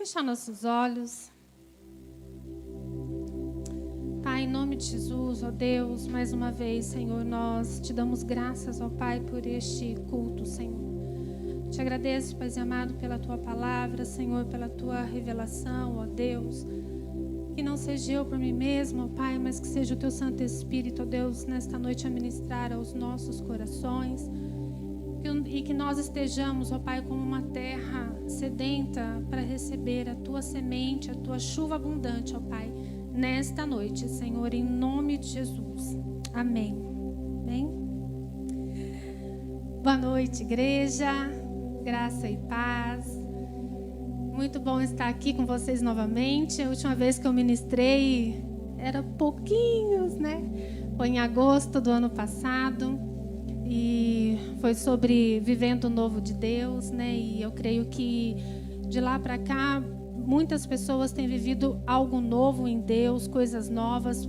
Fechar nossos olhos. Pai, em nome de Jesus, ó Deus, mais uma vez, Senhor, nós te damos graças, ó Pai, por este culto, Senhor. Te agradeço, Pai amado, pela tua palavra, Senhor, pela tua revelação, ó Deus. Que não seja eu por mim mesmo, ó Pai, mas que seja o teu Santo Espírito, ó Deus, nesta noite a ministrar aos nossos corações. E que nós estejamos, ó Pai, como uma terra sedenta para receber a tua semente, a tua chuva abundante, ó Pai, nesta noite, Senhor, em nome de Jesus. Amém. Amém. Boa noite, igreja. Graça e paz. Muito bom estar aqui com vocês novamente. A última vez que eu ministrei era pouquinhos, né? Foi em agosto do ano passado. E foi sobre vivendo o novo de Deus, né? E eu creio que de lá para cá muitas pessoas têm vivido algo novo em Deus, coisas novas,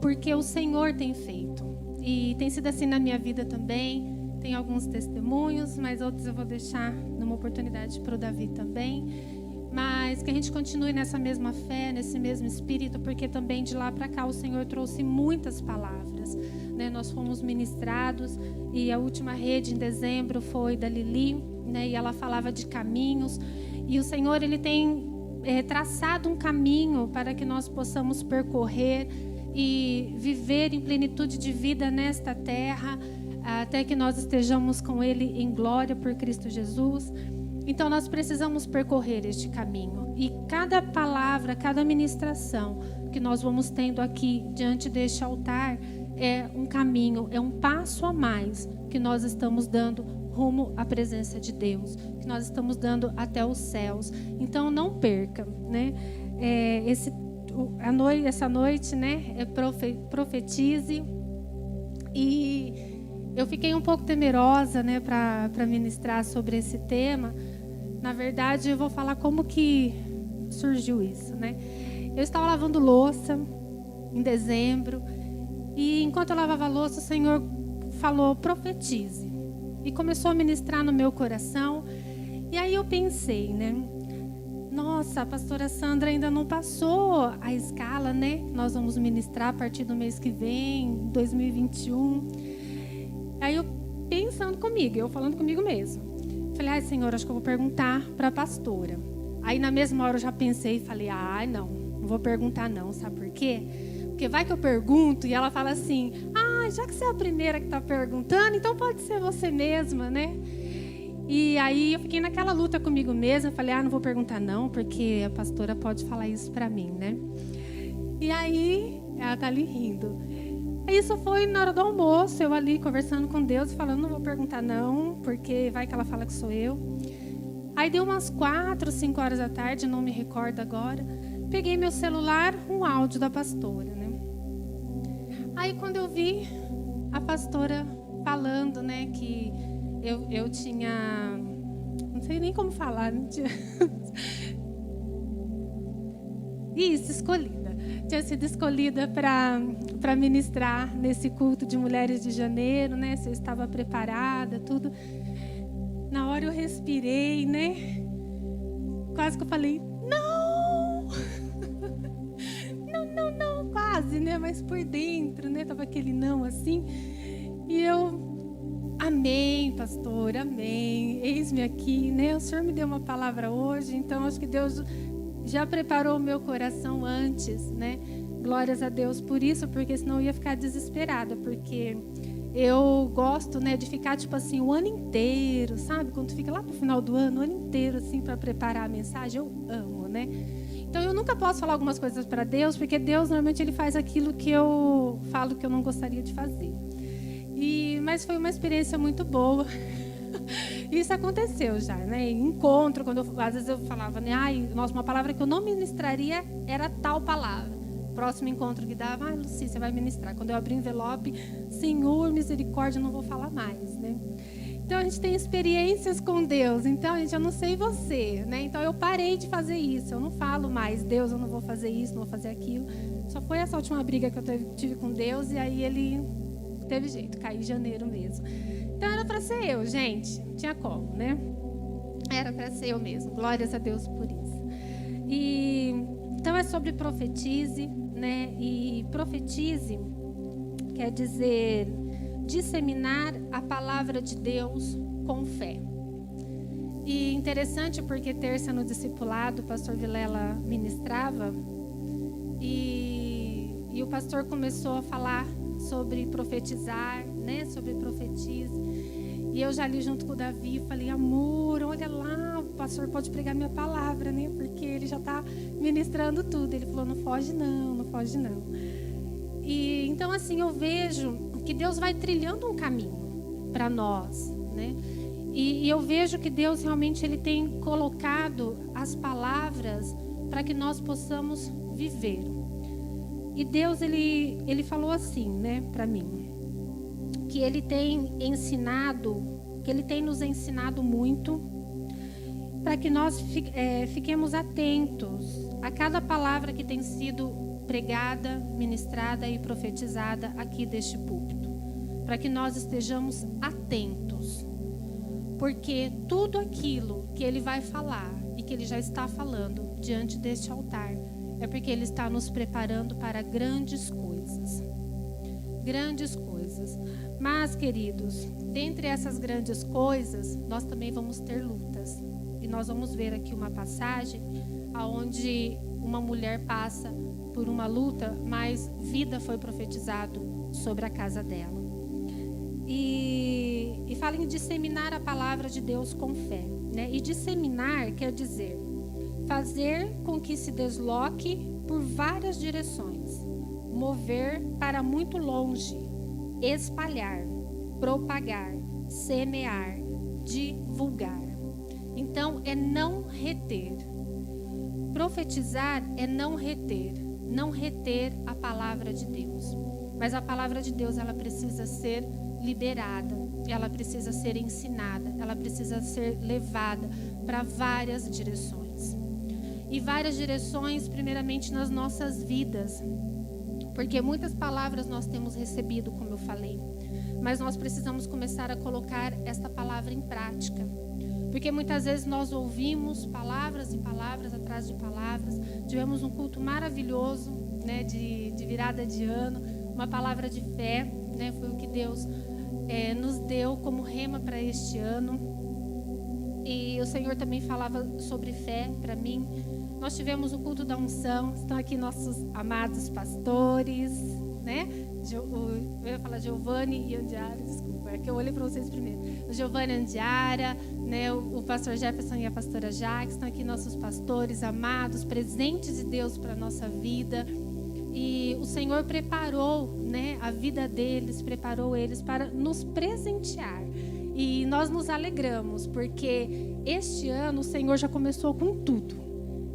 porque o Senhor tem feito. E tem sido assim na minha vida também. Tem alguns testemunhos, mas outros eu vou deixar numa oportunidade para o Davi também. Mas que a gente continue nessa mesma fé, nesse mesmo espírito, porque também de lá para cá o Senhor trouxe muitas palavras, né? Nós fomos ministrados e a última rede em dezembro foi da Lili, né? E ela falava de caminhos. E o Senhor, Ele tem traçado um caminho para que nós possamos percorrer e viver em plenitude de vida nesta terra, até que nós estejamos com Ele em glória por Cristo Jesus. Então nós precisamos percorrer este caminho. E cada palavra, cada ministração que nós vamos tendo aqui diante deste altar é um caminho, é um passo a mais que nós estamos dando rumo à presença de Deus, que nós estamos dando até os céus. Então não perca, né? Essa noite, né? Profetize. E eu fiquei um pouco temerosa, né, para ministrar sobre esse tema. Na verdade, eu vou falar como que surgiu isso, né? Eu estava lavando louça em dezembro e enquanto eu lavava a louça, o Senhor falou, profetize. E começou a ministrar no meu coração. E aí eu pensei, né? Nossa, a pastora Sandra ainda não passou a escala, né? Nós vamos ministrar a partir do mês que vem, 2021. Aí eu pensando comigo, eu falando comigo mesmo. Falei, ai Senhor, acho que eu vou perguntar para a pastora. Aí na mesma hora eu já pensei e falei, ai não vou perguntar não, sabe por quê? Porque vai que eu pergunto e ela fala assim, já que você é a primeira que está perguntando, então pode ser você mesma, né? E aí eu fiquei naquela luta comigo mesma, falei, não vou perguntar não, porque a pastora pode falar isso para mim, né? E aí ela tá ali rindo. Isso foi na hora do almoço, eu ali conversando com Deus, falando, não vou perguntar não, porque vai que ela fala que sou eu. Aí deu umas 4, 5 horas da tarde, não me recordo agora, peguei meu celular, um áudio da pastora, né? Aí quando eu vi a pastora falando, né, que eu tinha, não sei nem como falar, não tinha... Isso, escolhida. Tinha sido escolhida para ministrar nesse culto de mulheres de janeiro, né? Se eu estava preparada, tudo. Na hora eu respirei, né? Quase que eu falei, não! não, quase, né? Mas por dentro, né? Tava aquele não assim. E eu, amém, pastor, amém. Eis-me aqui, né? O Senhor me deu uma palavra hoje, então acho que Deus já preparou o meu coração antes, né? Glórias a Deus por isso, porque senão eu ia ficar desesperada, porque eu gosto, né, de ficar tipo assim o ano inteiro, sabe? Quando fica lá pro final do ano, o ano inteiro assim para preparar a mensagem, eu amo, né? Então eu nunca posso falar algumas coisas para Deus, porque Deus normalmente ele faz aquilo que eu falo que eu não gostaria de fazer. Mas foi uma experiência muito boa. Isso aconteceu já, né? Encontro, quando às vezes eu falava, né? Uma palavra que eu não ministraria era tal palavra. Próximo encontro que dava, Luci, você vai ministrar. Quando eu abri o envelope, Senhor, misericórdia, eu não vou falar mais, né? Então a gente tem experiências com Deus. Então, gente, eu não sei você, né? Então eu parei de fazer isso. Eu não falo mais, Deus, eu não vou fazer isso, não vou fazer aquilo. Só foi essa última briga que eu tive com Deus e aí ele teve jeito, caí em janeiro mesmo. Então era para ser eu, gente. Tinha como, né? Era para ser eu mesmo. Glórias a Deus por isso. E então é sobre profetize, né? E profetize quer dizer disseminar a palavra de Deus com fé. E interessante porque terça no discipulado o pastor Vilela ministrava e o pastor começou a falar sobre profetizar, né? Sobre profetize. E eu já li junto com o Davi, falei, amor, olha lá, o pastor pode pregar minha palavra, né? Porque ele já está ministrando tudo. Ele falou, não foge não, não foge não. E então assim, eu vejo que Deus vai trilhando um caminho para nós, né? E eu vejo que Deus realmente ele tem colocado as palavras para que nós possamos viver. E Deus ele falou assim, né, para mim, que ele tem ensinado, que ele tem nos ensinado muito, para que nós fiquemos atentos a cada palavra que tem sido pregada, ministrada e profetizada aqui deste púlpito, para que nós estejamos atentos, porque tudo aquilo que ele vai falar e que ele já está falando diante deste altar é porque ele está nos preparando para grandes coisas. Grandes coisas. Mas, queridos, dentre essas grandes coisas, nós também vamos ter lutas. E nós vamos ver aqui uma passagem onde uma mulher passa por uma luta, mas vida foi profetizado sobre a casa dela. E fala em disseminar a palavra de Deus com fé, né? E disseminar quer dizer fazer com que se desloque por várias direções, mover para muito longe, espalhar, propagar, semear, divulgar. Então é não reter. Profetizar é não reter a palavra de Deus. Mas a palavra de Deus, ela precisa ser liberada, ela precisa ser ensinada, ela precisa ser levada para várias direções. E várias direções, primeiramente nas nossas vidas, porque muitas palavras nós temos recebido, como eu falei, mas nós precisamos começar a colocar esta palavra em prática. Porque muitas vezes nós ouvimos palavras e palavras atrás de palavras. Tivemos um culto maravilhoso, né, de virada de ano, uma palavra de fé, né, foi o que Deus nos deu como rema para este ano. E o Senhor também falava sobre fé para mim. Nós tivemos o culto da unção, estão aqui nossos amados pastores, né? Eu ia falar Giovanni e Andiara, desculpa, é que eu olhei para vocês primeiro. O Giovanni e Andiara, né? O pastor Jefferson e a pastora Jaque, estão aqui nossos pastores amados, presentes de Deus para a nossa vida. E o Senhor preparou, né, a vida deles, preparou eles para nos presentear. E nós nos alegramos, porque este ano o Senhor já começou com tudo,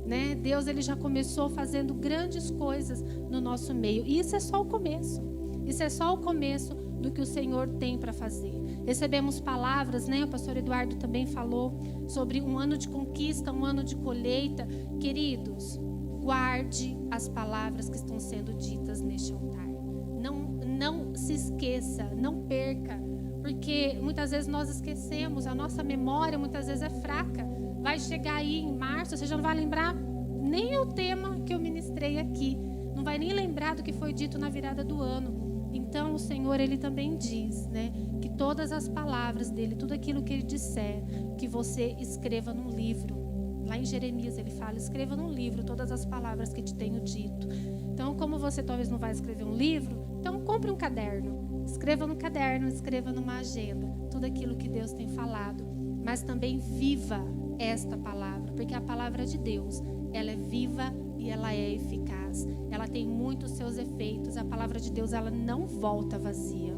né? Deus ele já começou fazendo grandes coisas no nosso meio. E isso é só o começo. Isso é só o começo do que o Senhor tem para fazer. Recebemos palavras, né? O pastor Eduardo também falou sobre um ano de conquista, um ano de colheita. Queridos, guarde as palavras que estão sendo ditas neste altar. Não se esqueça, não perca, porque muitas vezes nós esquecemos, a nossa memória muitas vezes é fraca. Vai chegar aí em março, você já não vai lembrar nem o tema que eu ministrei aqui, não vai nem lembrar do que foi dito na virada do ano. Então o Senhor, ele também diz, né, que todas as palavras dele, tudo aquilo que ele disser, que você escreva num livro. Lá em Jeremias ele fala, escreva num livro todas as palavras que te tenho dito. Então, como você talvez não vai escrever um livro, então compre um caderno. Escreva no caderno, escreva numa agenda, tudo aquilo que Deus tem falado. Mas também viva esta palavra, porque a palavra de Deus, ela é viva e ela é eficaz. Ela tem muitos seus efeitos. A palavra de Deus, ela não volta vazia.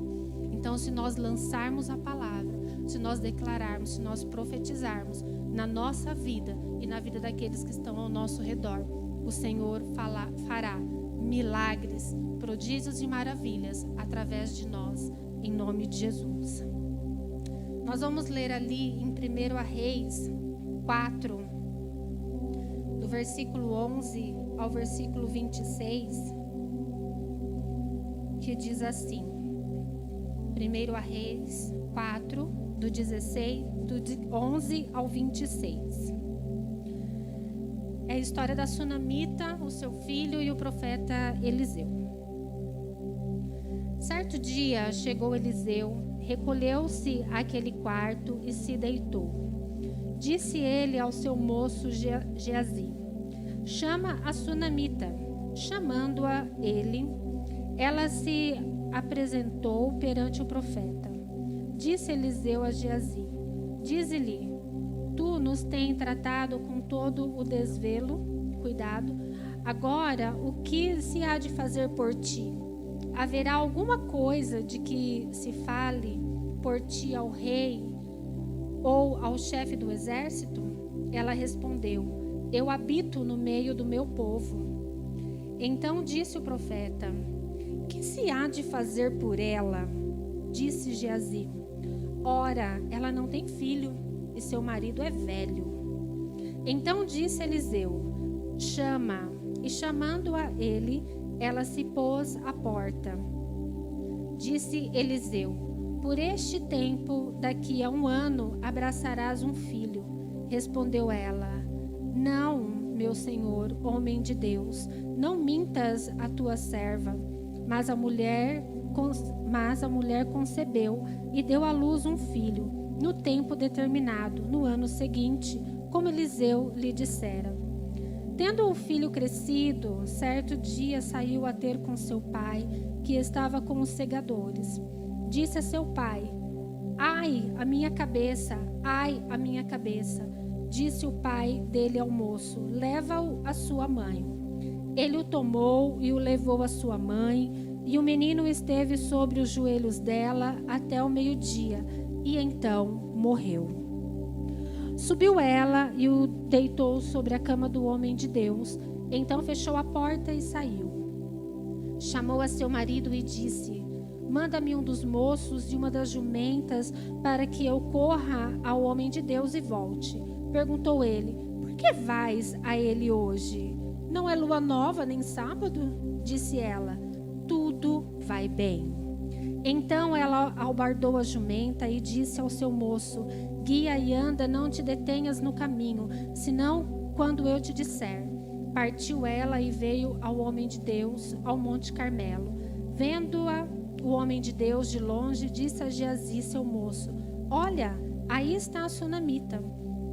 Então, se nós lançarmos a palavra, se nós declararmos, se nós profetizarmos na nossa vida e na vida daqueles que estão ao nosso redor, o Senhor fará milagres, prodígios e maravilhas através de nós, em nome de Jesus. Nós vamos ler ali em 1 Reis 4, do versículo 11 ao versículo 26, que diz assim, 1 Reis 4, do 11 ao 26. é a história da sunamita, o seu filho e o profeta Eliseu. Certo dia chegou Eliseu, recolheu-se àquele quarto e se deitou. Disse ele ao seu moço Geazi: chama a sunamita. Chamando-a ele, ela se apresentou perante o profeta. Disse Eliseu a Geazi: dize-lhe, tu nos tens tratado com todo o desvelo, cuidado. Agora, o que se há de fazer por ti? Haverá alguma coisa de que se fale por ti ao rei ou ao chefe do exército? Ela respondeu: eu habito no meio do meu povo. Então disse o profeta: que se há de fazer por ela? Disse Geazi: ora, ela não tem filho e seu marido é velho. Então disse Eliseu: chama. E chamando-a ele, ela se pôs à porta. Disse Eliseu: por este tempo, daqui a 1 ano, abraçarás um filho. Respondeu ela: não, meu senhor, homem de Deus, não mintas a tua serva. Mas a mulher concebeu e deu à luz um filho, no tempo determinado, no ano seguinte, como Eliseu lhe dissera. Tendo o filho crescido, certo dia saiu a ter com seu pai, que estava com os segadores. Disse a seu pai: ai, a minha cabeça, ai, a minha cabeça. Disse o pai dele ao moço: leva-o à sua mãe. Ele o tomou e o levou à sua mãe, e o menino esteve sobre os joelhos dela até o meio-dia, e então morreu. Subiu ela e o deitou sobre a cama do homem de Deus. Então fechou a porta e saiu. Chamou a seu marido e disse: manda-me um dos moços e uma das jumentas, para que eu corra ao homem de Deus e volte. Perguntou ele: por que vais a ele hoje? Não é lua nova nem sábado? Disse ela: tudo vai bem. Então ela albardou a jumenta e disse ao seu moço: guia e anda, não te detenhas no caminho, senão quando eu te disser. Partiu ela e veio ao homem de Deus, ao Monte Carmelo. Vendo-a, o homem de Deus de longe disse a Geazi, seu moço: olha, aí está a sunamita.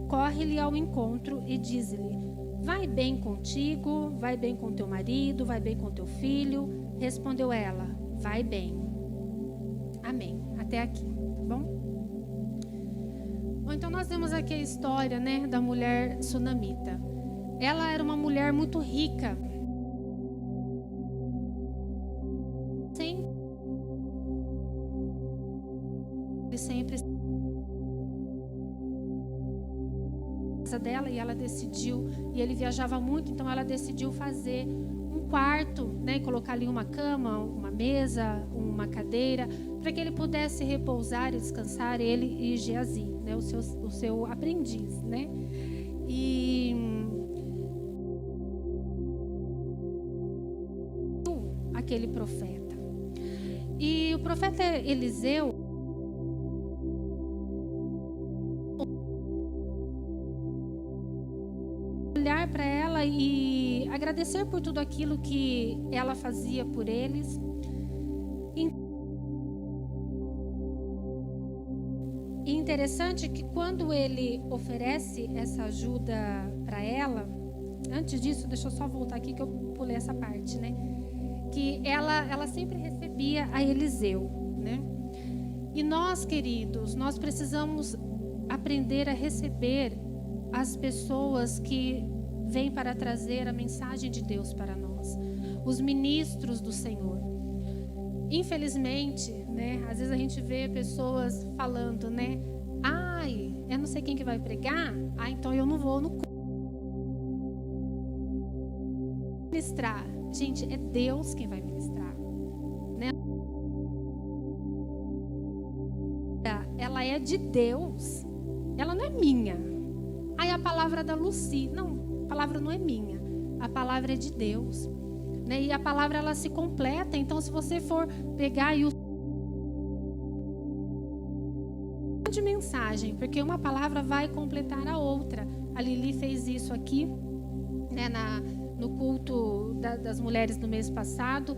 Corre-lhe ao encontro e diz-lhe: vai bem contigo, vai bem com teu marido, vai bem com teu filho. Respondeu ela: vai bem. Amém. Até aqui, tá bom? Bom, então nós temos aqui a história, né, da mulher sunamita. Ela era uma mulher muito rica. Sempre dela, e ela decidiu, e ele viajava muito, então ela decidiu fazer um quarto, né, colocar ali uma cama, uma mesa, uma cadeira, para que ele pudesse repousar e descansar, ele e Geazi, né, o seu aprendiz, né? E aquele profeta. E o profeta Eliseu olhar para ela e agradecer por tudo aquilo que ela fazia por eles. E interessante que quando ele oferece essa ajuda para ela, antes disso, deixa eu só voltar aqui que eu pulei essa parte, né? Que ela sempre recebia a Eliseu, né? E nós, queridos, nós precisamos aprender a receber as pessoas que vêm para trazer a mensagem de Deus para nós, os ministros do Senhor. Infelizmente, né, às vezes a gente vê pessoas falando, né? Ai, eu não sei quem que vai pregar, então eu não vou no culto. Ministrar. Gente, é Deus quem vai ministrar, né? Ela é de Deus, ela não é minha. Aí a palavra da Lucy, não, a palavra não é minha, a palavra é de Deus, né? E a palavra ela se completa. Então, se você for pegar e de mensagem, porque uma palavra vai completar a outra. A Lili fez isso aqui, né, no culto das mulheres no mês passado,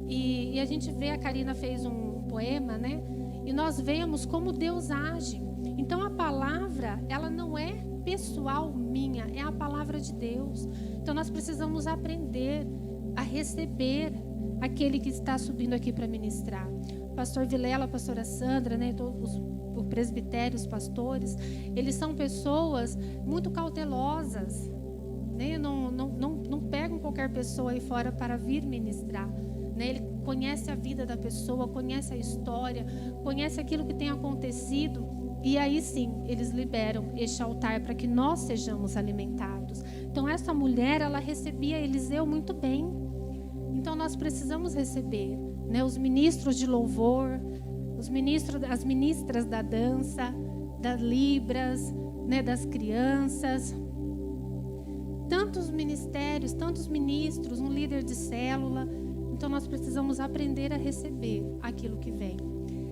e a gente vê, a Karina fez um poema, né? E nós vemos como Deus age. Então a palavra, ela não é pessoal minha, é a palavra de Deus. Então nós precisamos aprender a receber aquele que está subindo aqui para ministrar. O pastor Vilela, a pastora Sandra, né, todos os presbitérios, os pastores, eles são pessoas muito cautelosas, né? Não pegam qualquer pessoa aí fora para vir ministrar, né? Ele conhece a vida da pessoa, conhece a história, conhece aquilo que tem acontecido, e aí sim eles liberam este altar para que nós sejamos alimentados. Então essa mulher, ela recebia Eliseu muito bem. Então nós precisamos receber, né, os ministros de louvor, os ministros, as ministras da dança, das libras, né, das crianças, tantos ministérios, tantos ministros, um líder de célula. Então nós precisamos aprender a receber aquilo que vem.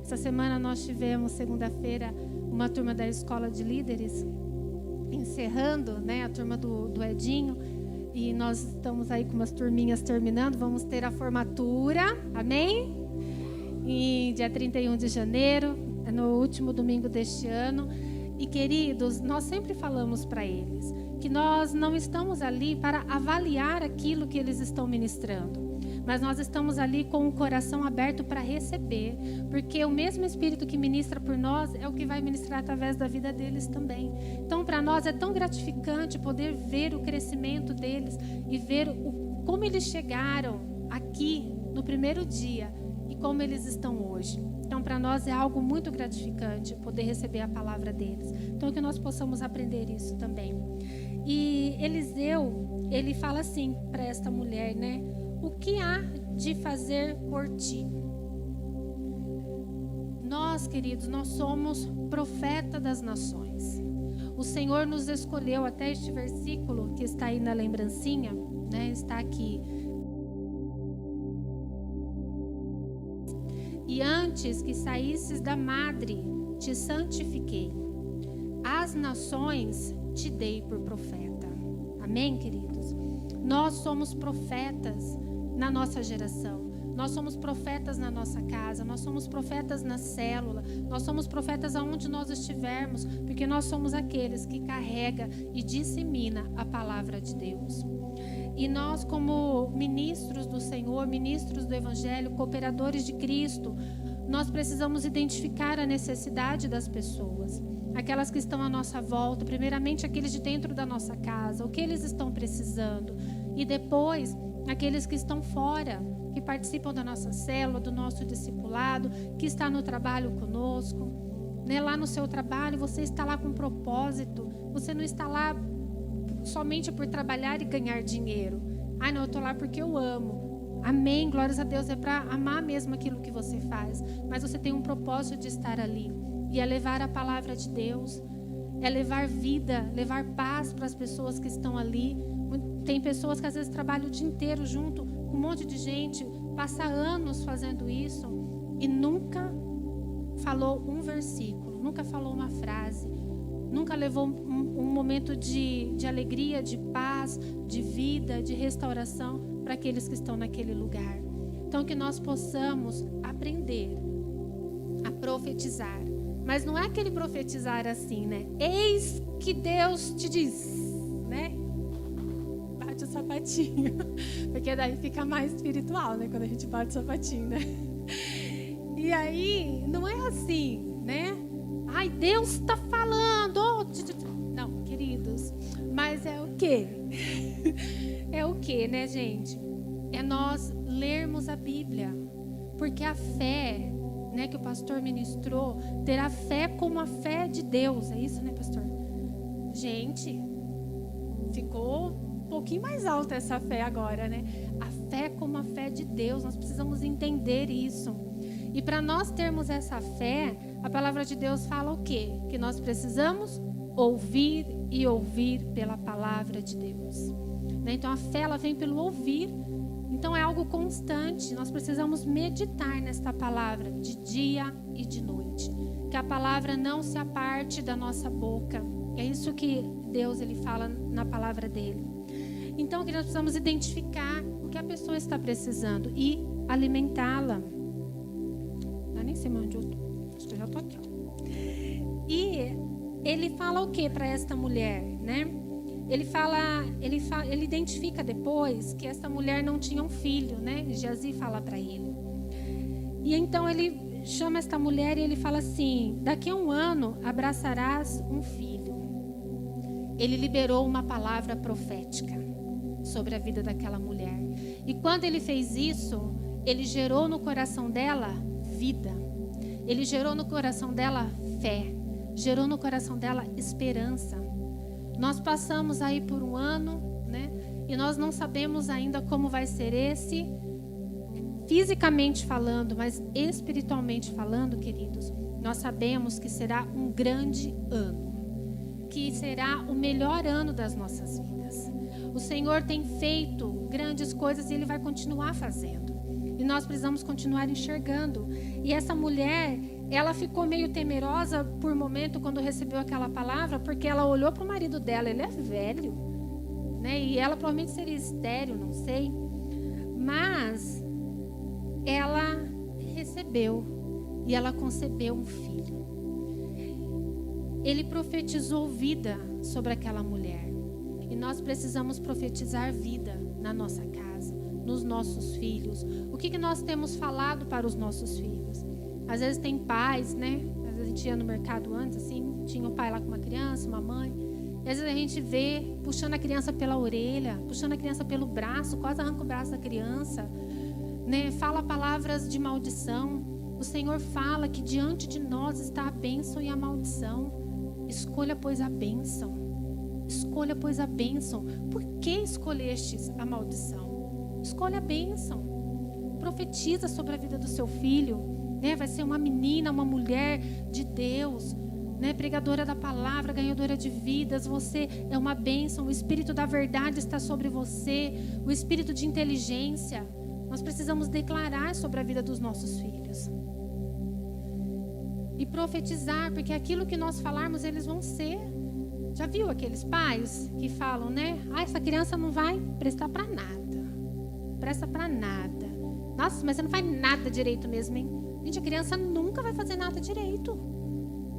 Essa semana nós tivemos, segunda-feira, uma turma da escola de líderes, encerrando, né, a turma do Edinho, e nós estamos aí com umas turminhas terminando, vamos ter a formatura, amém? E dia 31 de janeiro, no último domingo deste ano. E queridos, nós sempre falamos para eles que nós não estamos ali para avaliar aquilo que eles estão ministrando, mas nós estamos ali com o coração aberto para receber, porque o mesmo Espírito que ministra por nós é o que vai ministrar através da vida deles também. Então, para nós é tão gratificante poder ver o crescimento deles e ver como eles chegaram aqui no primeiro dia e como eles estão hoje. Então, para nós é algo muito gratificante poder receber a palavra deles. Então, que nós possamos aprender isso também. E Eliseu, ele fala assim para esta mulher, né? O que há de fazer por ti? Nós, queridos, nós somos profeta das nações. O Senhor nos escolheu, até este versículo que está aí na lembrancinha, né? Está aqui. E antes que saísses da madre, te santifiquei. As nações te dei por profeta. Amém, queridos? Nós somos profetas na nossa geração. Nós somos profetas na nossa casa. Nós somos profetas na célula. Nós somos profetas aonde nós estivermos, porque nós somos aqueles que carrega e dissemina a palavra de Deus. E nós, como ministros do Senhor, ministros do Evangelho, cooperadores de Cristo, nós precisamos identificar a necessidade das pessoas, aquelas que estão à nossa volta, primeiramente aqueles de dentro da nossa casa, o que eles estão precisando, e depois aqueles que estão fora, que participam da nossa célula, do nosso discipulado, que está no trabalho conosco, né? Lá no seu trabalho, você está lá com propósito, você não está lá somente por trabalhar e ganhar dinheiro. Ah, não, eu estou lá porque eu amo. Amém, glórias a Deus, é para amar mesmo aquilo que você faz, mas você tem um propósito de estar ali, e é levar a palavra de Deus, é levar vida, levar paz para as pessoas que estão ali. Tem pessoas que às vezes trabalham o dia inteiro junto com um monte de gente, passa anos fazendo isso e nunca falou um versículo, nunca falou uma frase, nunca levou um momento de alegria, de paz, de vida, de restauração para aqueles que estão naquele lugar. Então, que nós possamos aprender a profetizar. Mas não é aquele profetizar assim, né? Eis que Deus te diz, né? Bate o sapatinho. Porque daí fica mais espiritual, né? Quando a gente bate o sapatinho, né? E aí, não é assim, né? Ai, Deus está falando. Não, queridos. Mas é o quê? É o quê, né, gente? É nós lermos a Bíblia. Porque a fé, né, que o pastor ministrou, ter a fé como a fé de Deus. É isso, né, pastor? Gente, ficou um pouquinho mais alta essa fé agora, né? A fé como a fé de Deus. Nós precisamos entender isso. E para nós termos essa fé, a palavra de Deus fala o quê? Que nós precisamos ouvir e ouvir pela palavra de Deus. Né? Então a fé, ela vem pelo ouvir. Então é algo constante. Nós precisamos meditar nesta palavra de dia e de noite. Que a palavra não se aparte da nossa boca. É isso que Deus, ele fala na palavra dele. Então Então, nós precisamos identificar o que a pessoa está precisando e alimentá-la. Eu nem sei mais onde eu estou. Acho que eu já estou aqui. E ele fala o que para esta mulher, né? Ele identifica depois que essa mulher não tinha um filho, né? Geazi fala para ele. E então ele chama esta mulher e ele fala assim: daqui a 1 ano abraçarás um filho. Ele liberou uma palavra profética sobre a vida daquela mulher. E quando ele fez isso, ele gerou no coração dela vida. Ele gerou no coração dela fé. Gerou no coração dela esperança. Nós passamos aí por 1 ano, né? E nós não sabemos ainda como vai ser esse, fisicamente falando, mas espiritualmente falando, queridos, nós sabemos que será um grande ano, que será o melhor ano das nossas vidas. O Senhor tem feito grandes coisas e Ele vai continuar fazendo. E nós precisamos continuar enxergando. E essa mulher, ela ficou meio temerosa por um momento quando recebeu aquela palavra, porque ela olhou para o marido dela, ele é velho, né? E ela provavelmente seria estéril, não sei. Mas ela recebeu e ela concebeu um filho. Ele profetizou vida sobre aquela mulher. E nós precisamos profetizar vida na nossa casa, nos nossos filhos. O que nós temos falado para os nossos filhos? Às vezes tem pais, né? Às vezes a gente ia no mercado antes, assim, tinha um pai lá com uma criança, uma mãe. E às vezes a gente vê puxando a criança pela orelha, puxando a criança pelo braço, quase arranca o braço da criança, né? Fala palavras de maldição. O Senhor fala que diante de nós está a bênção e a maldição. Escolha, pois, a bênção. Escolha, pois, a bênção. Por que escolhestes a maldição? Escolha a bênção. Profetiza sobre a vida do seu filho, né? Vai ser uma menina, uma mulher de Deus, né? Pregadora da palavra, ganhadora de vidas. Você é uma bênção. O Espírito da verdade está sobre você. O Espírito de inteligência. Nós precisamos declarar sobre a vida dos nossos filhos. E profetizar, porque aquilo que nós falarmos, eles vão ser. Já viu aqueles pais que falam, né? Ah, essa criança não vai prestar para nada. Presta para nada. Nossa, mas você não faz nada direito mesmo, hein? Gente, a criança nunca vai fazer nada direito.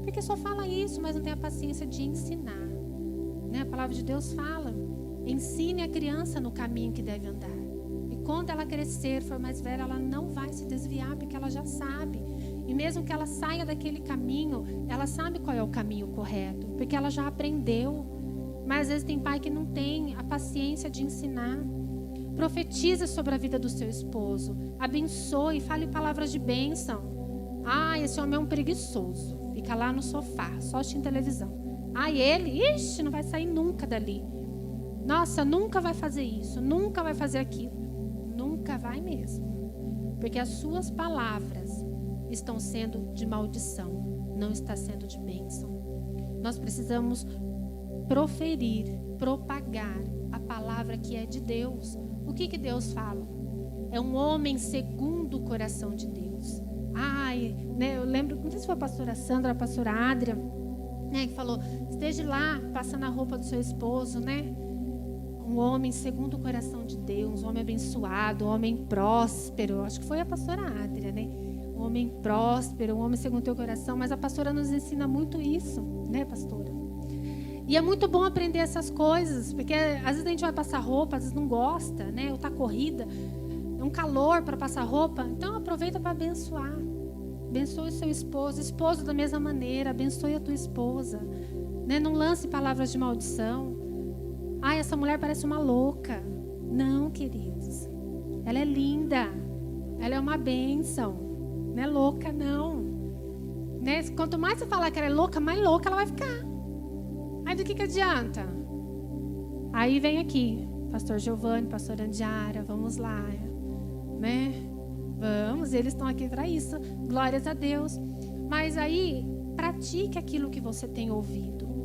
Porque só fala isso, mas não tem a paciência de ensinar. Né? A palavra de Deus fala: ensine a criança no caminho que deve andar. E quando ela crescer, for mais velha, ela não vai se desviar, porque ela já sabe. E mesmo que ela saia daquele caminho, ela sabe qual é o caminho correto, porque ela já aprendeu. Mas às vezes tem pai que não tem a paciência de ensinar. Profetize sobre a vida do seu esposo. Abençoe, fale palavras de bênção. Ah, esse homem é um preguiçoso. Fica lá no sofá, só assistindo televisão. Ah, ele, ixi, não vai sair nunca dali. Nossa, nunca vai fazer isso, nunca vai fazer aquilo. Nunca vai mesmo. Porque as suas palavras estão sendo de maldição, não está sendo de bênção. Nós precisamos proferir, propagar a palavra que é de Deus. O que Deus fala? É um homem segundo o coração de Deus. Ai, né, eu lembro, não sei se foi a pastora Sandra, a pastora Adria, né, que falou: esteja lá passando a roupa do seu esposo, né? Um homem segundo o coração de Deus, um homem abençoado, um homem próspero. Acho que foi a pastora Adria, né? Um homem próspero, um homem segundo o teu coração. Mas a pastora nos ensina muito isso, né, pastora? E é muito bom aprender essas coisas, porque às vezes a gente vai passar roupa, às vezes não gosta, né? Ou tá corrida, é um calor para passar roupa. Então aproveita para abençoar. Abençoe o seu esposo, esposo da mesma maneira, abençoe a tua esposa, né? Não lance palavras de maldição. Ai, essa mulher parece uma louca. Não, queridos. Ela é linda. Ela é uma bênção. Não é louca, não. Né? Quanto mais você falar que ela é louca, mais louca ela vai ficar. Aí do que adianta? Aí vem aqui, pastor Giovanni, pastor Andiara, vamos lá, né? Vamos, eles estão aqui para isso. Glórias a Deus. Mas aí, pratique aquilo que você tem ouvido.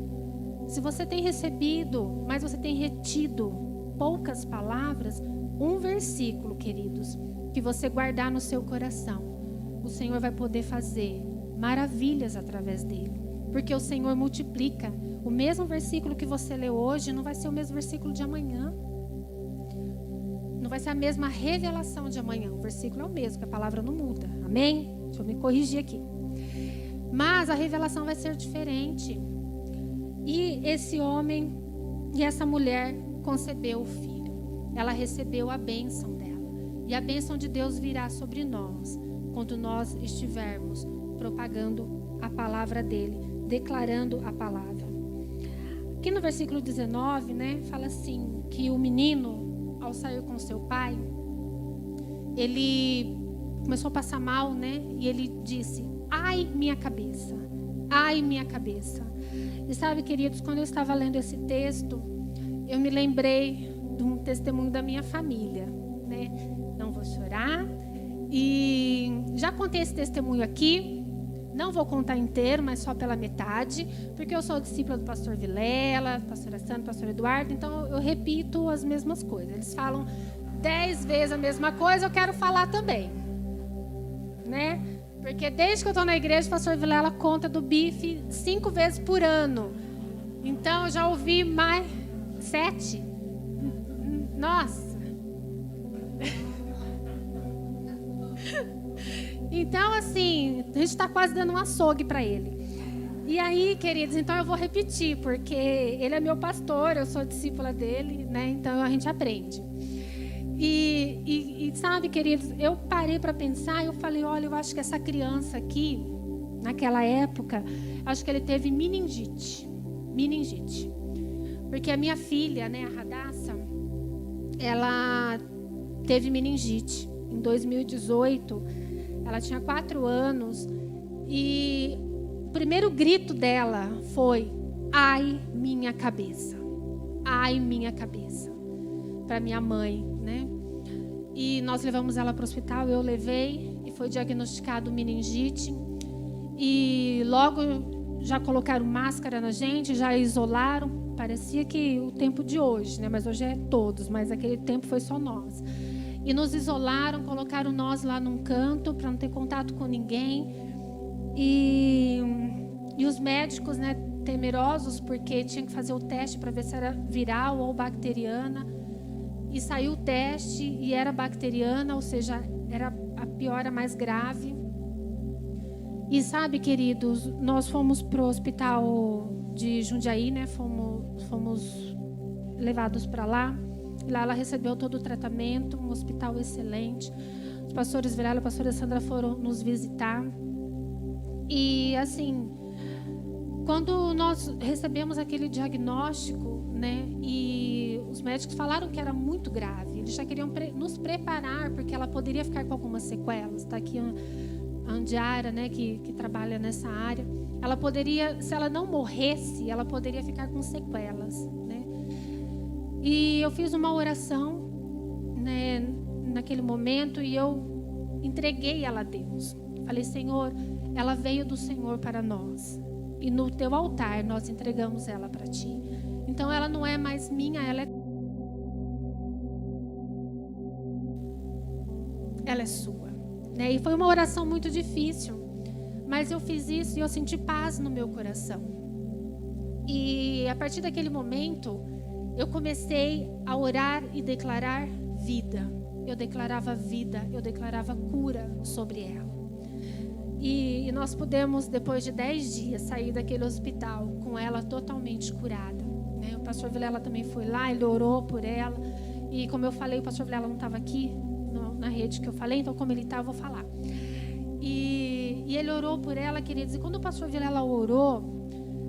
Se você tem recebido, mas você tem retido poucas palavras, um versículo, queridos, que você guardar no seu coração, o Senhor vai poder fazer maravilhas através dele. Porque o Senhor multiplica. O mesmo versículo que você leu hoje não vai ser o mesmo versículo de amanhã. vai ser a mesma revelação de amanhã. O versículo é o mesmo, que a palavra não muda. Amém? Deixa eu me corrigir aqui. Mas a revelação vai ser diferente. E esse homem e essa mulher concebeu o filho. Ela recebeu a bênção dela. E a bênção de Deus virá sobre nós quando nós estivermos propagando a palavra dele, declarando a palavra. Aqui no versículo 19, né, fala assim, que o menino, ao sair com seu pai, ele começou a passar mal, né, e ele disse, ai, minha cabeça, ai, minha cabeça. E sabe, queridos, quando eu estava lendo esse texto, eu me lembrei de um testemunho da minha família, né, não vou chorar, e já contei esse testemunho aqui. Não vou contar inteiro, mas só pela metade, porque eu sou discípula do pastor Vilela, pastora Sandra, pastor Eduardo, então eu repito as mesmas coisas. Eles falam 10 vezes a mesma coisa, eu quero falar também, né? Porque desde que eu estou na igreja, o pastor Vilela conta do bife 5 vezes por ano. Então eu já ouvi mais 7. Nossa! Então, assim, a gente está quase dando um açougue para ele. E aí, queridos, então eu vou repetir, porque ele é meu pastor, eu sou discípula dele, né? Então a gente aprende. E sabe, queridos, eu parei para pensar, eu falei, olha, eu acho que essa criança aqui, naquela época, acho que ele teve meningite. Porque a minha filha, né, a Radassa, ela teve meningite em 2018. Ela tinha 4 anos e o primeiro grito dela foi, ai, minha cabeça. Ai, minha cabeça. Para minha mãe, né? E nós levamos ela para o hospital, eu levei e foi diagnosticado meningite. E logo já colocaram máscara na gente, já isolaram. Parecia que o tempo de hoje, né? Mas hoje é todos, mas aquele tempo foi só nós. E nos isolaram, colocaram nós lá num canto para não ter contato com ninguém. E os médicos, né, temerosos, porque tinha que fazer o teste para ver se era viral ou bacteriana. E saiu o teste e era bacteriana, ou seja, era a pior, a mais grave. E sabe, queridos, nós fomos para o hospital de Jundiaí, né? Fomos levados para lá. E lá ela recebeu todo o tratamento, um hospital excelente. Os pastores Vilela e a pastora Sandra foram nos visitar. E assim, quando nós recebemos aquele diagnóstico, né, e os médicos falaram que era muito grave, eles já queriam nos preparar, porque ela poderia ficar com algumas sequelas. Está aqui a Andiara, né, que trabalha nessa área. Ela poderia, se ela não morresse, ela poderia ficar com sequelas, né? E eu fiz uma oração, né, naquele momento, e eu entreguei ela a Deus. Falei, Senhor, ela veio do Senhor para nós. E no teu altar nós entregamos ela para ti. Então ela não é mais minha, ela é sua. Né? E foi uma oração muito difícil. Mas eu fiz isso e eu senti paz no meu coração. E a partir daquele momento, eu comecei a orar e declarar vida. Eu declarava vida, eu declarava cura sobre ela. E nós pudemos, depois de 10 dias, sair daquele hospital com ela totalmente curada. Né? O pastor Vilela também foi lá, ele orou por ela. E como eu falei, o pastor Vilela não estava aqui na rede que eu falei, então como ele está, eu vou falar. E ele orou por ela, queridos. E quando o pastor Vilela orou,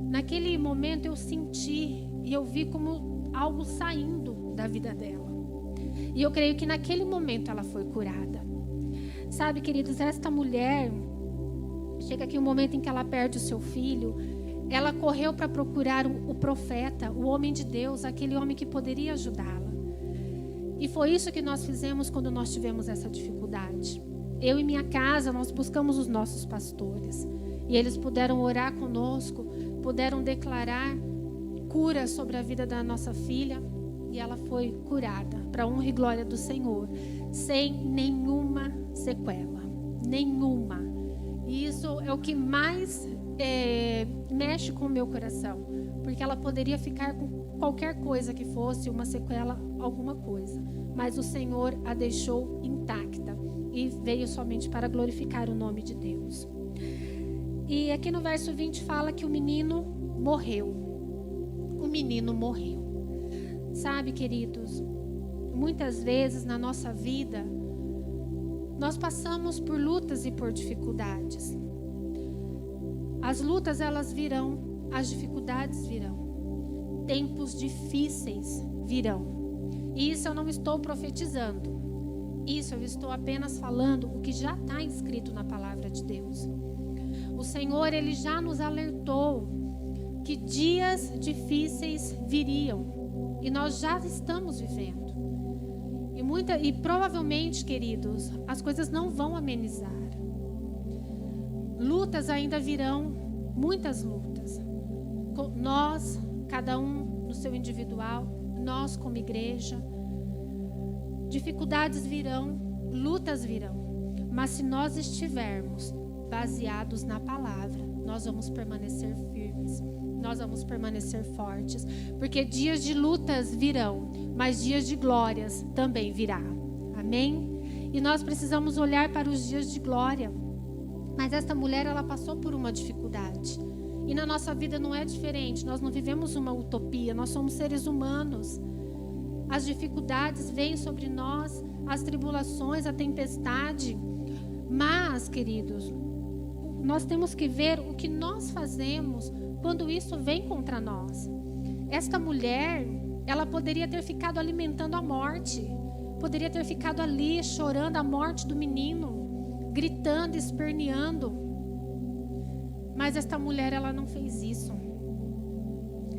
naquele momento eu senti e eu vi como algo saindo da vida dela. E eu creio que naquele momento ela foi curada. Sabe, queridos, esta mulher, chega aqui um momento em que ela perde o seu filho, ela correu para procurar o profeta, o homem de Deus, aquele homem que poderia ajudá-la. E foi isso que nós fizemos quando nós tivemos essa dificuldade. Eu e minha casa, nós buscamos os nossos pastores. E eles puderam orar conosco, puderam declarar cura sobre a vida da nossa filha. E ela foi curada, para a honra e glória do Senhor, sem nenhuma sequela. Nenhuma. E isso é o que mais mexe com o meu coração. Porque ela poderia ficar com qualquer coisa que fosse, uma sequela alguma coisa, mas o Senhor a deixou intacta e veio somente para glorificar o nome de Deus. E aqui no verso 20 fala que o menino morreu. O menino morreu. Sabe, queridos, muitas vezes na nossa vida, nós passamos por lutas e por dificuldades. As lutas, elas virão, as dificuldades virão. Tempos difíceis virão. E isso eu não estou profetizando. Isso eu estou apenas falando o que já está escrito na palavra de Deus. O Senhor, Ele já nos alertou que dias difíceis viriam. E nós já estamos vivendo. E provavelmente, queridos, as coisas não vão amenizar. Lutas ainda virão, muitas lutas. Nós, cada um no seu individual, nós como igreja. Dificuldades virão, lutas virão. Mas se nós estivermos baseados na palavra, nós vamos permanecer firmes. Nós vamos permanecer fortes. Porque dias de lutas virão, mas dias de glórias também virá. Amém? E nós precisamos olhar para os dias de glória. Mas esta mulher, ela passou por uma dificuldade. E na nossa vida não é diferente. Nós não vivemos uma utopia. Nós somos seres humanos. As dificuldades vêm sobre nós, as tribulações, a tempestade. Mas, queridos, nós temos que ver o que nós fazemos quando isso vem contra nós. Esta mulher, ela poderia ter ficado alimentando a morte. Poderia ter ficado ali chorando a morte do menino, gritando, esperneando. Mas esta mulher, ela não fez isso.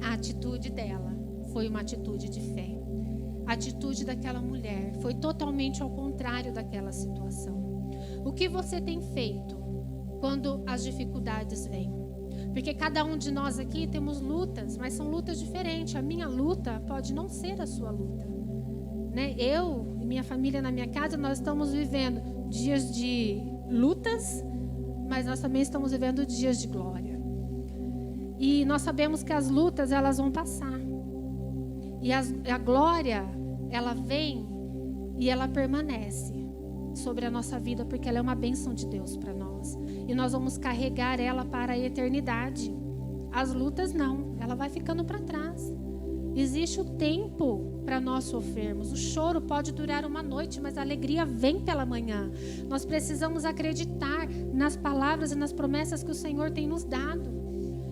A atitude dela foi uma atitude de fé. A atitude daquela mulher foi totalmente ao contrário daquela situação. O que você tem feito quando as dificuldades vêm? Porque cada um de nós aqui temos lutas, mas são lutas diferentes. A minha luta pode não ser a sua luta, né? Eu e minha família na minha casa, nós estamos vivendo dias de lutas, mas nós também estamos vivendo dias de glória. E nós sabemos que as lutas, elas vão passar. E a glória, ela vem e ela permanece sobre a nossa vida, porque ela é uma bênção de Deus para nós. E nós vamos carregar ela para a eternidade. As lutas não, ela vai ficando para trás. Existe o tempo para nós sofrermos. O choro pode durar uma noite, mas a alegria vem pela manhã. Nós precisamos acreditar nas palavras e nas promessas que o Senhor tem nos dado.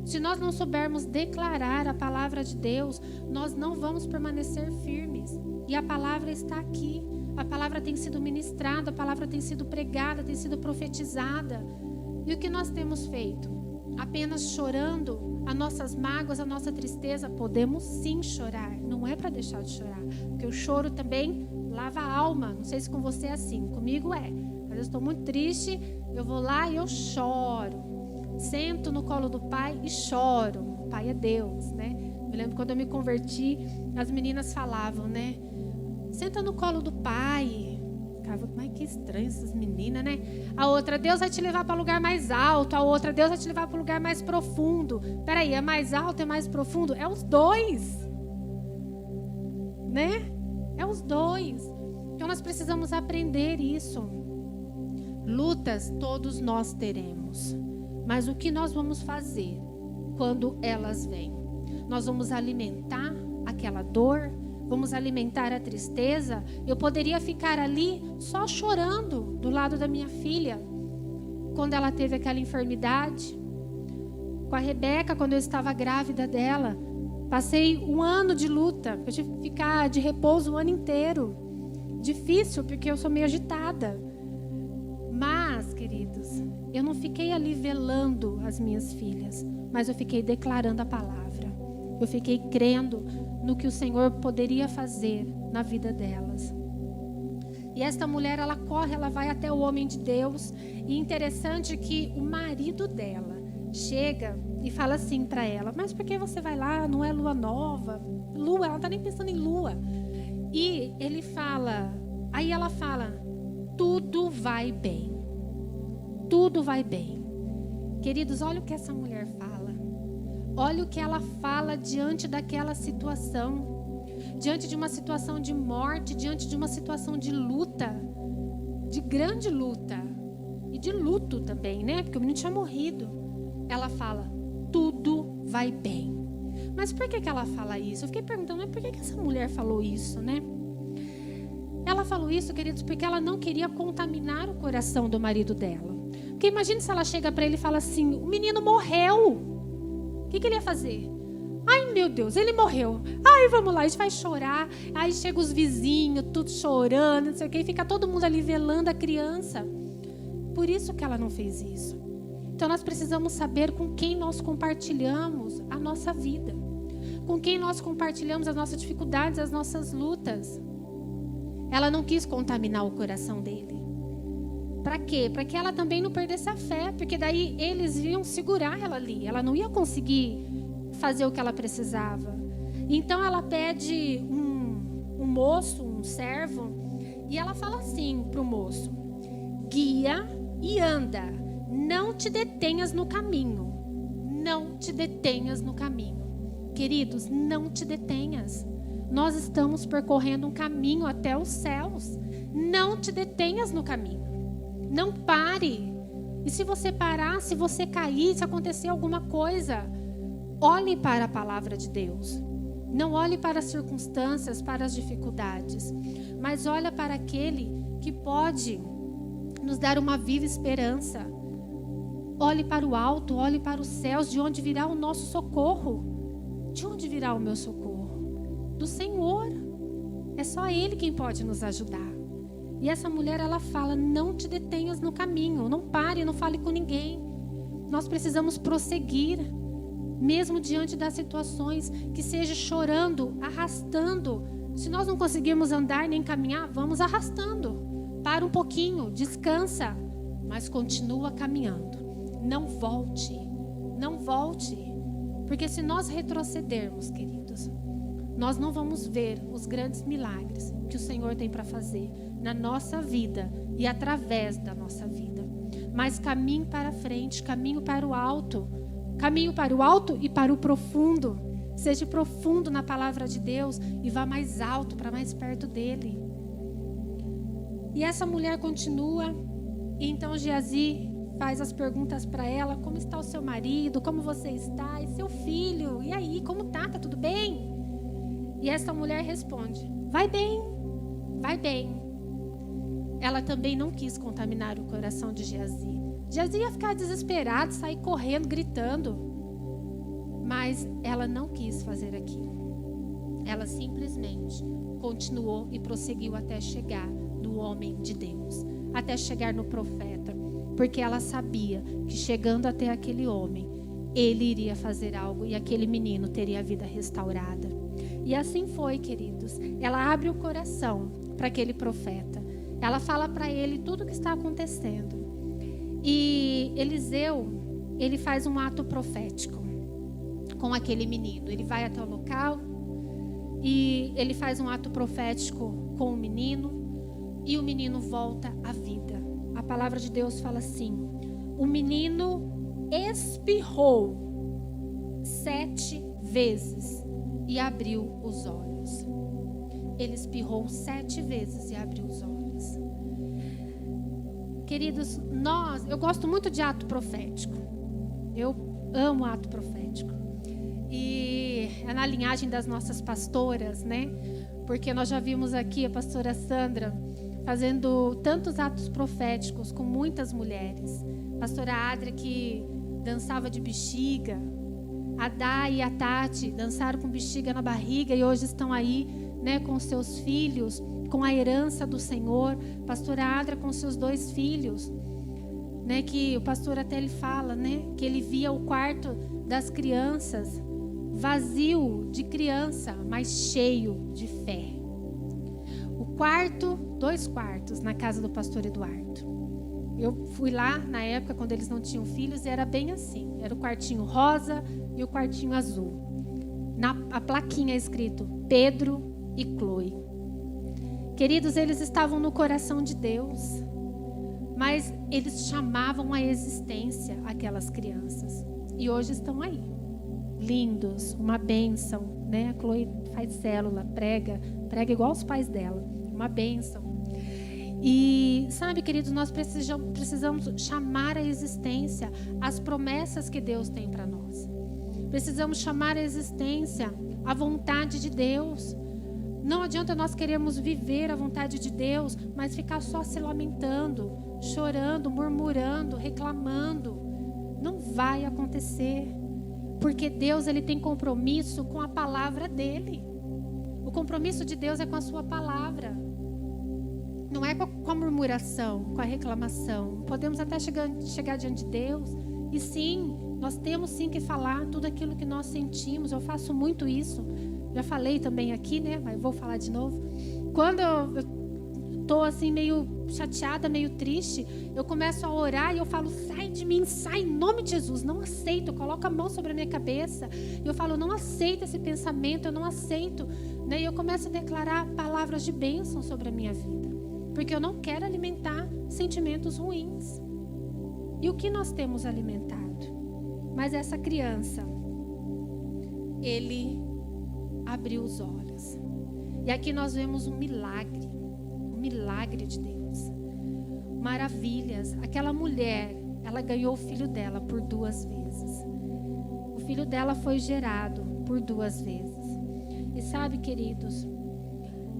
Se nós não soubermos declarar a palavra de Deus, nós não vamos permanecer firmes. E a palavra está aqui. A palavra tem sido ministrada, a palavra tem sido pregada, tem sido profetizada. E o que nós temos feito? Apenas chorando as nossas mágoas, a nossa tristeza? Podemos sim chorar, não é para deixar de chorar. Porque o choro também lava a alma. Não sei se com você é assim, comigo é. Às vezes eu estou muito triste, eu vou lá e eu choro. Sento no colo do pai e choro. O pai é Deus, né? Me lembro quando eu me converti, as meninas falavam, né? Senta no colo do pai. Ficava, mas que estranho essas meninas, né? A outra, Deus vai te levar para o lugar mais alto. A outra, Deus vai te levar para o lugar mais profundo. Peraí, é mais alto, é mais profundo? É os dois, né? É os dois. Então nós precisamos aprender isso. Lutas todos nós teremos. Mas o que nós vamos fazer quando elas vêm? Nós vamos alimentar aquela dor? Vamos alimentar a tristeza? Eu poderia ficar ali só chorando do lado da minha filha, quando ela teve aquela enfermidade. Com a Rebeca, quando eu estava grávida dela, passei um ano de luta. Eu tive que ficar de repouso o ano inteiro. Difícil, porque eu sou meio agitada. Mas, queridos, eu não fiquei ali velando as minhas filhas, mas eu fiquei declarando a palavra. Eu fiquei crendo no que o Senhor poderia fazer na vida delas. E esta mulher, ela corre, ela vai até o homem de Deus. E interessante que o marido dela chega e fala assim para ela: mas por que você vai lá? Não é lua nova? Lua, ela não está nem pensando em lua. E ele fala, aí ela fala: tudo vai bem. Tudo vai bem. Queridos, olha o que essa mulher fala. Olha o que ela fala diante daquela situação. diante de uma situação de morte, diante de uma situação de luta, de grande luta e de luto também, né? Porque o menino tinha morrido. Ela fala: tudo vai bem. Mas por que ela fala isso? Eu fiquei perguntando, mas por que essa mulher falou isso, né? Ela falou isso, queridos, porque ela não queria contaminar o coração do marido dela. Porque imagine se ela chega para ele e fala assim: o menino morreu. O que ele ia fazer? Ai, meu Deus, ele morreu. Ai, vamos lá, a gente vai chorar. Aí chega os vizinhos, tudo chorando, não sei o quê, e fica todo mundo ali velando a criança. Por isso que ela não fez isso. Então nós precisamos saber com quem nós compartilhamos a nossa vida. Com quem nós compartilhamos as nossas dificuldades, as nossas lutas. Ela não quis contaminar o coração dele. Para quê? Para que ela também não perdesse a fé. Porque daí eles iam segurar ela ali. Ela não ia conseguir fazer o que ela precisava. Então ela pede um moço, um servo. E ela fala assim para o moço: guia e anda. Não te detenhas no caminho. Não te detenhas no caminho. Queridos, não te detenhas. Nós estamos percorrendo um caminho até os céus. Não te detenhas no caminho. Não pare. E se você parar, se você cair, se acontecer alguma coisa, olhe para a palavra de Deus. Não olhe para as circunstâncias, para as dificuldades, mas olhe para aquele que pode nos dar uma viva esperança. Olhe para o alto, olhe para os céus, de onde virá o nosso socorro. De onde virá o meu socorro? Do Senhor. É só Ele quem pode nos ajudar. E essa mulher, ela fala: não te detenhas no caminho, não pare, não fale com ninguém. Nós precisamos prosseguir, mesmo diante das situações, que seja chorando, arrastando. Se nós não conseguirmos andar nem caminhar, vamos arrastando. Para um pouquinho, descansa, mas continua caminhando. Não volte, não volte. Porque se nós retrocedermos, queridos, nós não vamos ver os grandes milagres que o Senhor tem para fazer na nossa vida e através da nossa vida. Mas caminhe para frente, caminho para o alto. Caminho para o alto e para o profundo. Seja profundo na palavra de Deus e vá mais alto, para mais perto dele. E essa mulher continua. E então Geazi faz as perguntas para ela: como está o seu marido? Como você está? E seu filho? E aí, como tá? Tá tudo bem? E essa mulher responde: vai bem, vai bem. Ela também não quis contaminar o coração de Geazi. Geazi ia ficar desesperado, sair correndo, gritando. Mas ela não quis fazer aquilo. Ela simplesmente continuou e prosseguiu até chegar no homem de Deus, até chegar no profeta, porque ela sabia que chegando até aquele homem, ele iria fazer algo e aquele menino teria a vida restaurada. E assim foi, queridos. Ela abre o coração para aquele profeta. Ela fala para ele tudo o que está acontecendo. E Eliseu, ele faz um ato profético com aquele menino. Ele vai até o local e ele faz um ato profético com o menino e o menino volta à vida. A palavra de Deus fala assim: o menino espirrou 7 vezes e abriu os olhos. Ele espirrou 7 vezes e abriu os olhos. Queridos, eu gosto muito de ato profético. Eu amo ato profético. E é na linhagem das nossas pastoras, né? Porque nós já vimos aqui a pastora Sandra fazendo tantos atos proféticos com muitas mulheres. Pastora Adria, que dançava de bexiga. A Dai e a Tati dançaram com bexiga na barriga e hoje estão aí, né, com seus filhos, com a herança do Senhor. Pastora Adria com seus 2 filhos, né, que o pastor até ele fala, né, que ele via o quarto das crianças vazio de criança, mas cheio de fé. O quarto, 2 quartos na casa do pastor Eduardo. Eu fui lá na época quando eles não tinham filhos e era bem assim. Era o quartinho rosa e o quartinho azul. A plaquinha escrito Pedro e Chloe. Queridos, eles estavam no coração de Deus, mas eles chamavam à existência aquelas crianças. E hoje estão aí, lindos, uma bênção, né? A Chloe faz célula, prega igual os pais dela. Uma bênção. E sabe, queridos, nós precisamos chamar à existência as promessas que Deus tem para nós. Precisamos chamar à existência a vontade de Deus. Não adianta nós queremos viver a vontade de Deus, mas ficar só se lamentando, chorando, murmurando, reclamando. Não vai acontecer. Porque Deus, ele tem compromisso com a palavra dele. O compromisso de Deus é com a sua palavra. Não é com a murmuração, com a reclamação. Podemos até chegar diante de Deus. E sim, nós temos sim que falar tudo aquilo que nós sentimos. Eu faço muito isso. Já falei também aqui, né? Mas vou falar de novo. Quando eu tô assim meio chateada, meio triste, eu começo a orar e eu falo: sai de mim, sai em nome de Jesus. Não aceito. Eu coloco a mão sobre a minha cabeça e eu falo: não aceito esse pensamento, eu não aceito. Né? E eu começo a declarar palavras de bênção sobre a minha vida. Porque eu não quero alimentar sentimentos ruins. E o que nós temos alimentado? Mas essa criança, ele abriu os olhos. E aqui nós vemos um milagre de Deus. Maravilhas. Aquela mulher, ela ganhou o filho dela por 2 vezes. O filho dela foi gerado por 2 vezes. E sabe, queridos,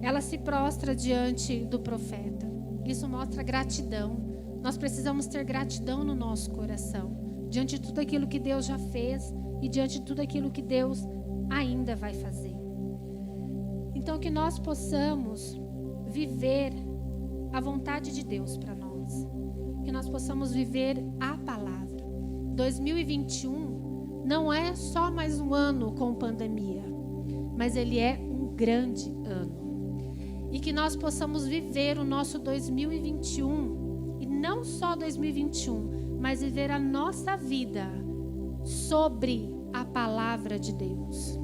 ela se prostra diante do profeta. Isso mostra gratidão. Nós precisamos ter gratidão no nosso coração, diante de tudo aquilo que Deus já fez e diante de tudo aquilo que Deus ainda vai fazer. Então, que nós possamos viver a vontade de Deus para nós. Que nós possamos viver a palavra. 2021 não é só mais um ano com pandemia, mas ele é um grande ano. E que nós possamos viver o nosso 2021, e não só 2021, mas viver a nossa vida sobre a palavra de Deus,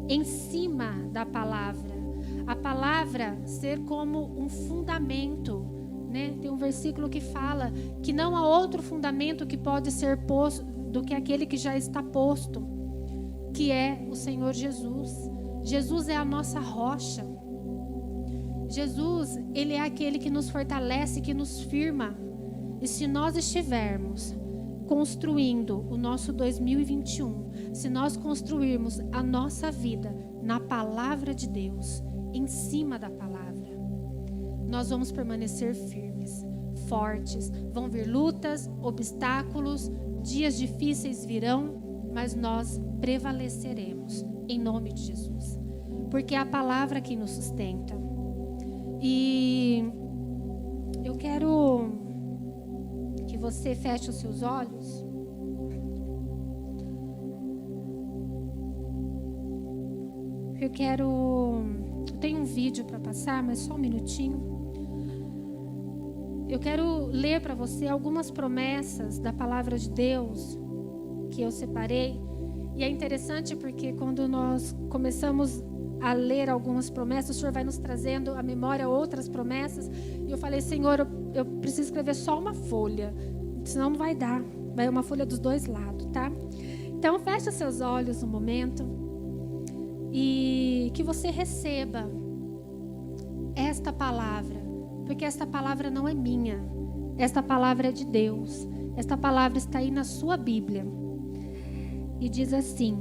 em cima da palavra. A palavra ser como um fundamento, né? Tem um versículo que fala que não há outro fundamento que pode ser posto do que aquele que já está posto, que é o Senhor Jesus. Jesus é a nossa rocha. Jesus, ele é aquele que nos fortalece, que nos firma. E se nós estivermos construindo o nosso 2021, se nós construirmos a nossa vida na palavra de Deus, em cima da palavra, nós vamos permanecer firmes, fortes. Vão vir lutas, obstáculos, dias difíceis virão, mas nós prevaleceremos em nome de Jesus. Porque é a palavra que nos sustenta. E eu quero que você feche os seus olhos. Eu tenho um vídeo para passar, mas só um minutinho. Eu quero ler para você algumas promessas da palavra de Deus que eu separei. E é interessante porque quando nós começamos a ler algumas promessas, o Senhor vai nos trazendo à memória outras promessas. E eu falei: Senhor, eu preciso escrever só uma folha, senão não vai dar. Vai uma folha dos 2 lados, tá? Então, feche os seus olhos um momento e que você receba esta palavra, porque esta palavra não é minha, esta palavra é de Deus. Esta palavra está aí na sua Bíblia e diz assim.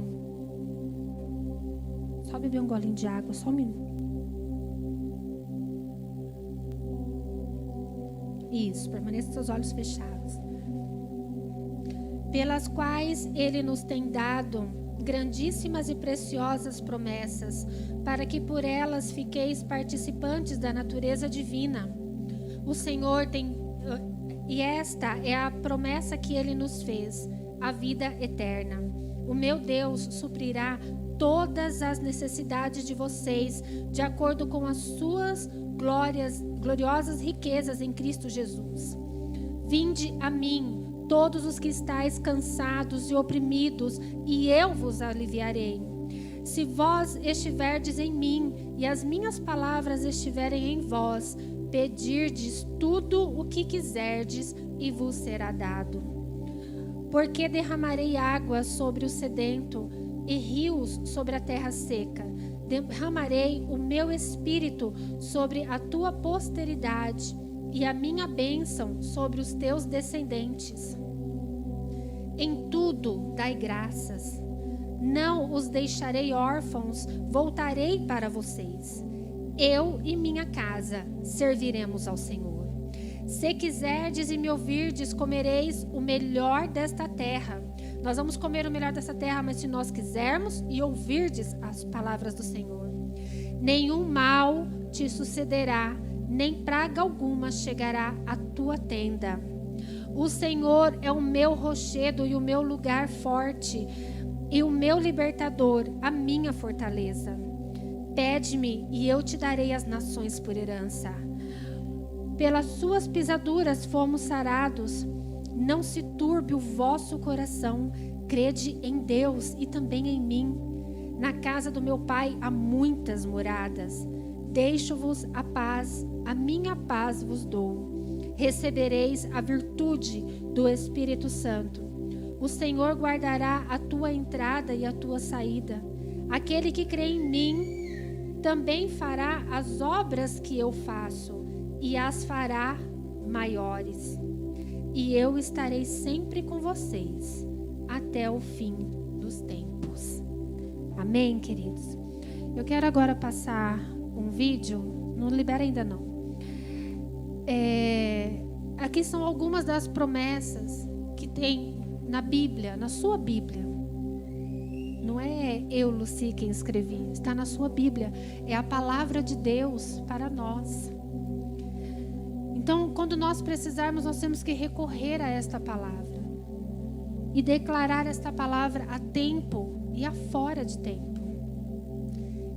Só beber um golinho de água, só um minuto. Isso, permaneça com seus olhos fechados. Pelas quais Ele nos tem dado grandíssimas e preciosas promessas, para que por elas fiqueis participantes da natureza divina. O Senhor tem, e esta é a promessa que Ele nos fez, a vida eterna. O meu Deus suprirá todas as necessidades de vocês, de acordo com as suas gloriosas riquezas em Cristo Jesus. Vinde a mim, todos os que estáis cansados e oprimidos, e eu vos aliviarei. Se vós estiverdes em mim, e as minhas palavras estiverem em vós, pedirdes tudo o que quiserdes, e vos será dado. Porque derramarei água sobre o sedento, e rios sobre a terra seca. Derramarei o meu espírito sobre a tua posteridade e a minha bênção sobre os teus descendentes. Em tudo dai graças. Não os deixarei órfãos, voltarei para vocês. Eu e minha casa serviremos ao Senhor. Se quiserdes e me ouvirdes, comereis o melhor desta terra. Nós vamos comer o melhor dessa terra, mas se nós quisermos e ouvirdes as palavras do Senhor. Nenhum mal te sucederá, nem praga alguma chegará à tua tenda. O Senhor é o meu rochedo e o meu lugar forte, e o meu libertador, a minha fortaleza. Pede-me e eu te darei as nações por herança. Pelas suas pisaduras fomos sarados. Não se turbe o vosso coração. Crede em Deus e também em mim. Na casa do meu Pai há muitas moradas. Deixo-vos a paz, a minha paz vos dou. Recebereis a virtude do Espírito Santo. O Senhor guardará a tua entrada e a tua saída. Aquele que crê em mim também fará as obras que eu faço, e as fará maiores. E eu estarei sempre com vocês, até o fim dos tempos. Amém, queridos? Eu quero agora passar um vídeo, não libera ainda não. Aqui são algumas das promessas que tem na Bíblia, na sua Bíblia. Não é eu, Luci, quem escrevi, está na sua Bíblia. É a palavra de Deus para nós. Então, quando nós precisarmos, nós temos que recorrer a esta palavra e declarar esta palavra a tempo e a fora de tempo.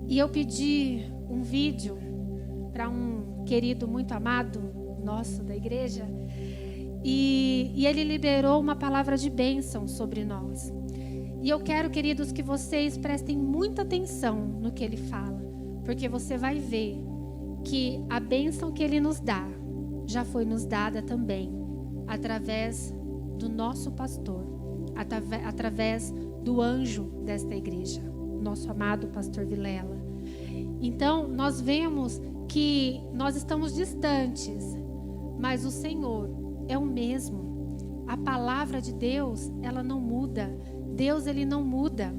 E eu pedi um vídeo para um querido muito amado nosso da igreja, e ele liberou uma palavra de bênção sobre nós. E eu quero, queridos, que vocês prestem muita atenção no que ele fala, porque você vai ver que a bênção que ele nos dá já foi nos dada também através do nosso pastor, através do anjo desta igreja, nosso amado pastor Vilela. Então, nós vemos que nós estamos distantes, mas o Senhor é o mesmo. A palavra de Deus, ela não muda. Deus, ele não muda.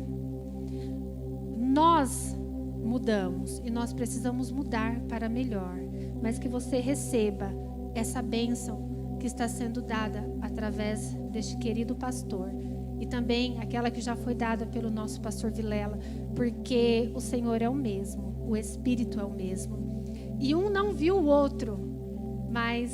Nós mudamos e nós precisamos mudar para melhor. Mas que você receba essa bênção que está sendo dada através deste querido pastor. E também aquela que já foi dada pelo nosso pastor Vilela. Porque o Senhor é o mesmo. O Espírito é o mesmo. E um não viu o outro. Mas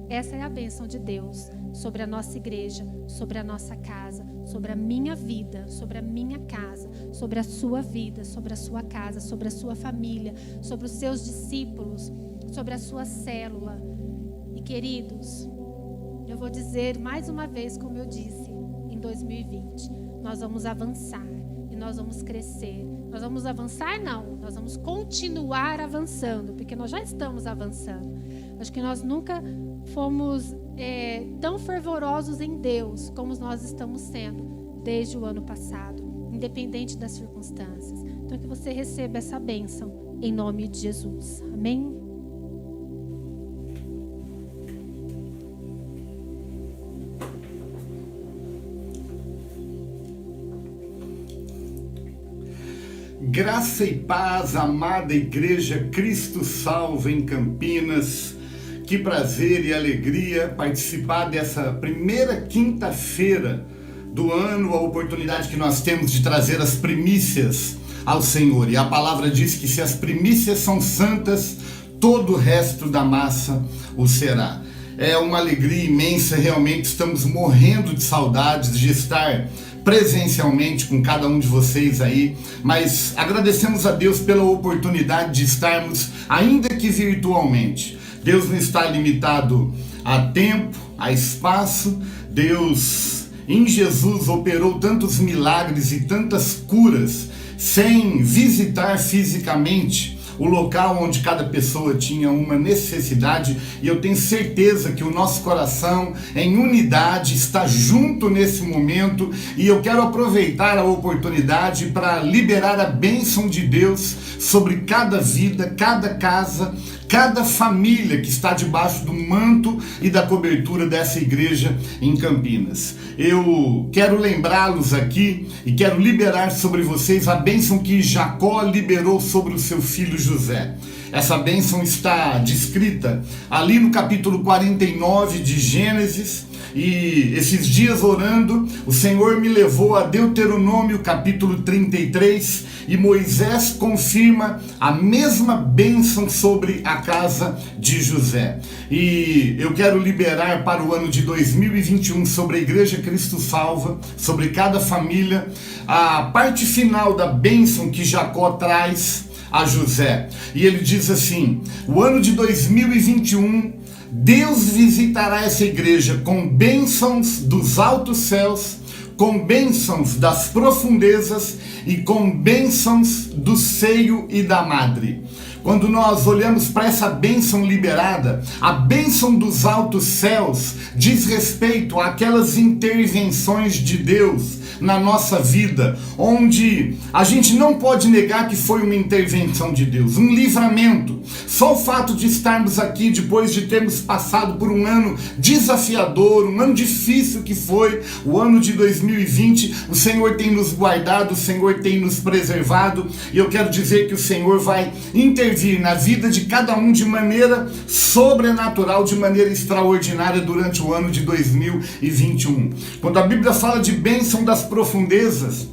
essa é a bênção de Deus sobre a nossa igreja, sobre a nossa casa, sobre a minha vida, sobre a minha casa, sobre a sua vida, sobre a sua casa, sobre a sua família, sobre os seus discípulos, sobre a sua célula. E queridos, eu vou dizer mais uma vez, como eu disse, em 2020, nós vamos avançar e nós vamos crescer. Nós vamos avançar? Não, nós vamos continuar avançando, porque nós já estamos avançando. Acho que nós nunca fomos tão fervorosos em Deus como nós estamos sendo desde o ano passado, independente das circunstâncias. Então, que você receba essa bênção em nome de Jesus. Amém? Graça e paz, amada Igreja Cristo Salva em Campinas. Que prazer e alegria participar dessa primeira quinta-feira do ano, a oportunidade que nós temos de trazer as primícias ao Senhor. E a palavra diz que se as primícias são santas, todo o resto da massa o será. É uma alegria imensa, realmente estamos morrendo de saudades de estar presencialmente com cada um de vocês aí, mas agradecemos a Deus pela oportunidade de estarmos, ainda que virtualmente. Deus não está limitado a tempo, a espaço. Deus, em Jesus, operou tantos milagres e tantas curas sem visitar fisicamente o local onde cada pessoa tinha uma necessidade, e eu tenho certeza que o nosso coração em unidade está junto nesse momento, e eu quero aproveitar a oportunidade para liberar a bênção de Deus sobre cada vida, cada casa, cada família que está debaixo do manto e da cobertura dessa igreja em Campinas. Eu quero lembrá-los aqui e quero liberar sobre vocês a bênção que Jacó liberou sobre o seu filho José. Essa bênção está descrita ali no capítulo 49 de Gênesis. E esses dias orando, o Senhor me levou a Deuteronômio capítulo 33, e Moisés confirma a mesma bênção sobre a casa de José. E eu quero liberar para o ano de 2021 sobre a Igreja Cristo Salva, sobre cada família, a parte final da bênção que Jacó traz a José. E ele diz assim: o ano de 2021, Deus visitará essa igreja com bênçãos dos altos céus, com bênçãos das profundezas e com bênçãos do seio e da madre. Quando nós olhamos para essa bênção liberada, a bênção dos altos céus diz respeito àquelas intervenções de Deus na nossa vida, onde a gente não pode negar que foi uma intervenção de Deus, um livramento. Só o fato de estarmos aqui depois de termos passado por um ano desafiador, um ano difícil que foi o ano de 2020, o Senhor tem nos guardado, o Senhor tem nos preservado, e eu quero dizer que o Senhor vai intervir na vida de cada um de maneira sobrenatural, de maneira extraordinária durante o ano de 2021. Quando a Bíblia fala de bênção das profundezas,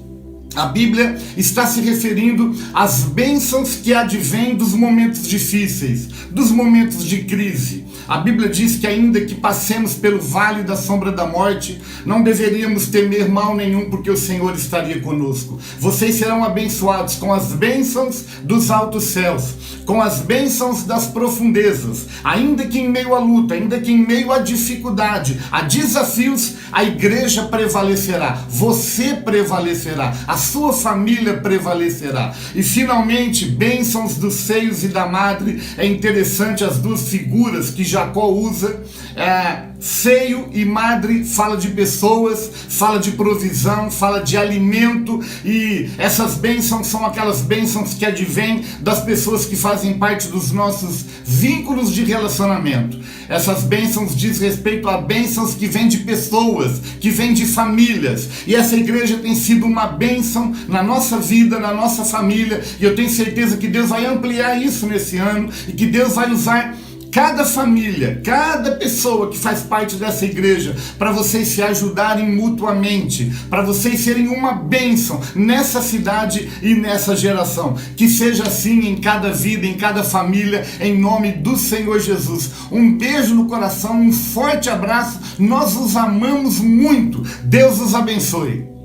a Bíblia está se referindo às bênçãos que advêm dos momentos difíceis, dos momentos de crise. A Bíblia diz que ainda que passemos pelo vale da sombra da morte, não deveríamos temer mal nenhum, porque o Senhor estaria conosco. Vocês serão abençoados com as bênçãos dos altos céus, com as bênçãos das profundezas. Ainda que em meio à luta, ainda que em meio à dificuldade, a desafios, a igreja prevalecerá, você prevalecerá, a sua família prevalecerá. E finalmente, bênçãos dos seios e da madre. É interessante as duas figuras que Jacó usa. Seio e madre fala de pessoas, fala de provisão, fala de alimento, e essas bênçãos são aquelas bênçãos que advêm das pessoas que fazem parte dos nossos vínculos de relacionamento. Essas bênçãos diz respeito a bênçãos que vêm de pessoas, que vêm de famílias, e essa igreja tem sido uma bênção na nossa vida, na nossa família, e eu tenho certeza que Deus vai ampliar isso nesse ano, e que Deus vai usar cada família, cada pessoa que faz parte dessa igreja, para vocês se ajudarem mutuamente, para vocês serem uma bênção nessa cidade e nessa geração. Que seja assim em cada vida, em cada família, em nome do Senhor Jesus. Um beijo no coração, um forte abraço, nós os amamos muito. Deus os abençoe.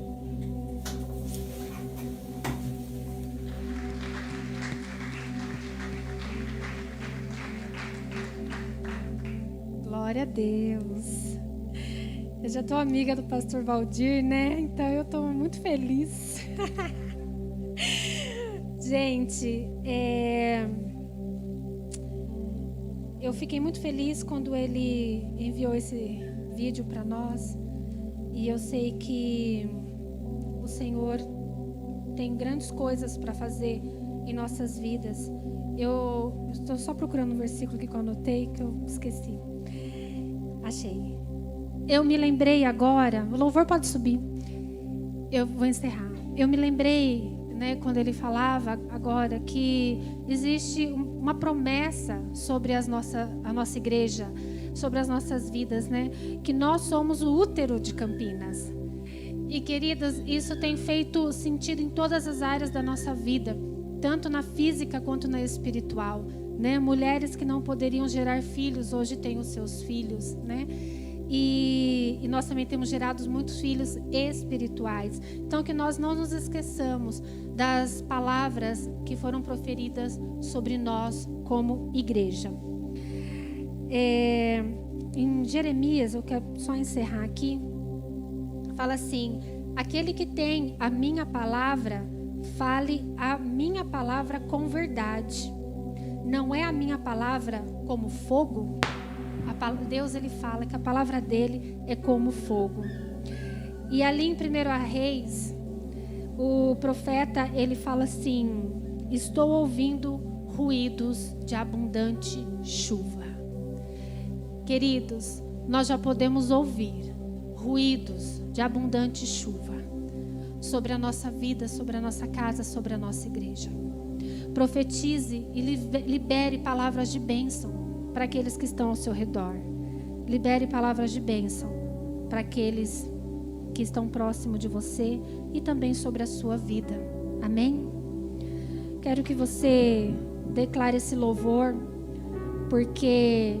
Glória a Deus. Eu já tô amiga do pastor Valdir, né? Então eu tô muito feliz. Gente, eu fiquei muito feliz quando ele enviou esse vídeo para nós. E eu sei que o Senhor tem grandes coisas para fazer em nossas vidas. Eu estou só procurando um versículo aqui que eu anotei, que eu esqueci. Achei. Eu me lembrei agora, o louvor pode subir. Eu vou encerrar. Eu me lembrei, né, quando ele falava agora que existe uma promessa sobre a nossa igreja, sobre as nossas vidas, né? Que nós somos o útero de Campinas. E, queridas, isso tem feito sentido em todas as áreas da nossa vida, tanto na física quanto na espiritual, né? Mulheres que não poderiam gerar filhos, hoje têm os seus filhos, né? E nós também temos gerado muitos filhos espirituais. Então, que nós não nos esqueçamos das palavras que foram proferidas sobre nós como igreja. Em Jeremias, eu quero só encerrar aqui, fala assim: aquele que tem a minha palavra, fale a minha palavra com verdade. não é a minha palavra como fogo? Deus, ele fala que a palavra dele é como fogo. E ali em 1 Reis, o profeta, ele fala assim: estou ouvindo ruídos de abundante chuva. Queridos, nós já podemos ouvir ruídos de abundante chuva sobre a nossa vida, sobre a nossa casa, sobre a nossa igreja. Profetize e libere palavras de bênção para aqueles que estão ao seu redor. Libere palavras de bênção para aqueles que estão próximo de você e também sobre a sua vida. Amém? Quero que você declare esse louvor, porque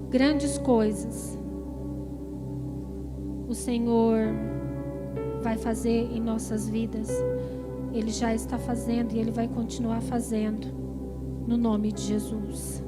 grandes coisas o Senhor vai fazer em nossas vidas. Ele já está fazendo e Ele vai continuar fazendo, no nome de Jesus.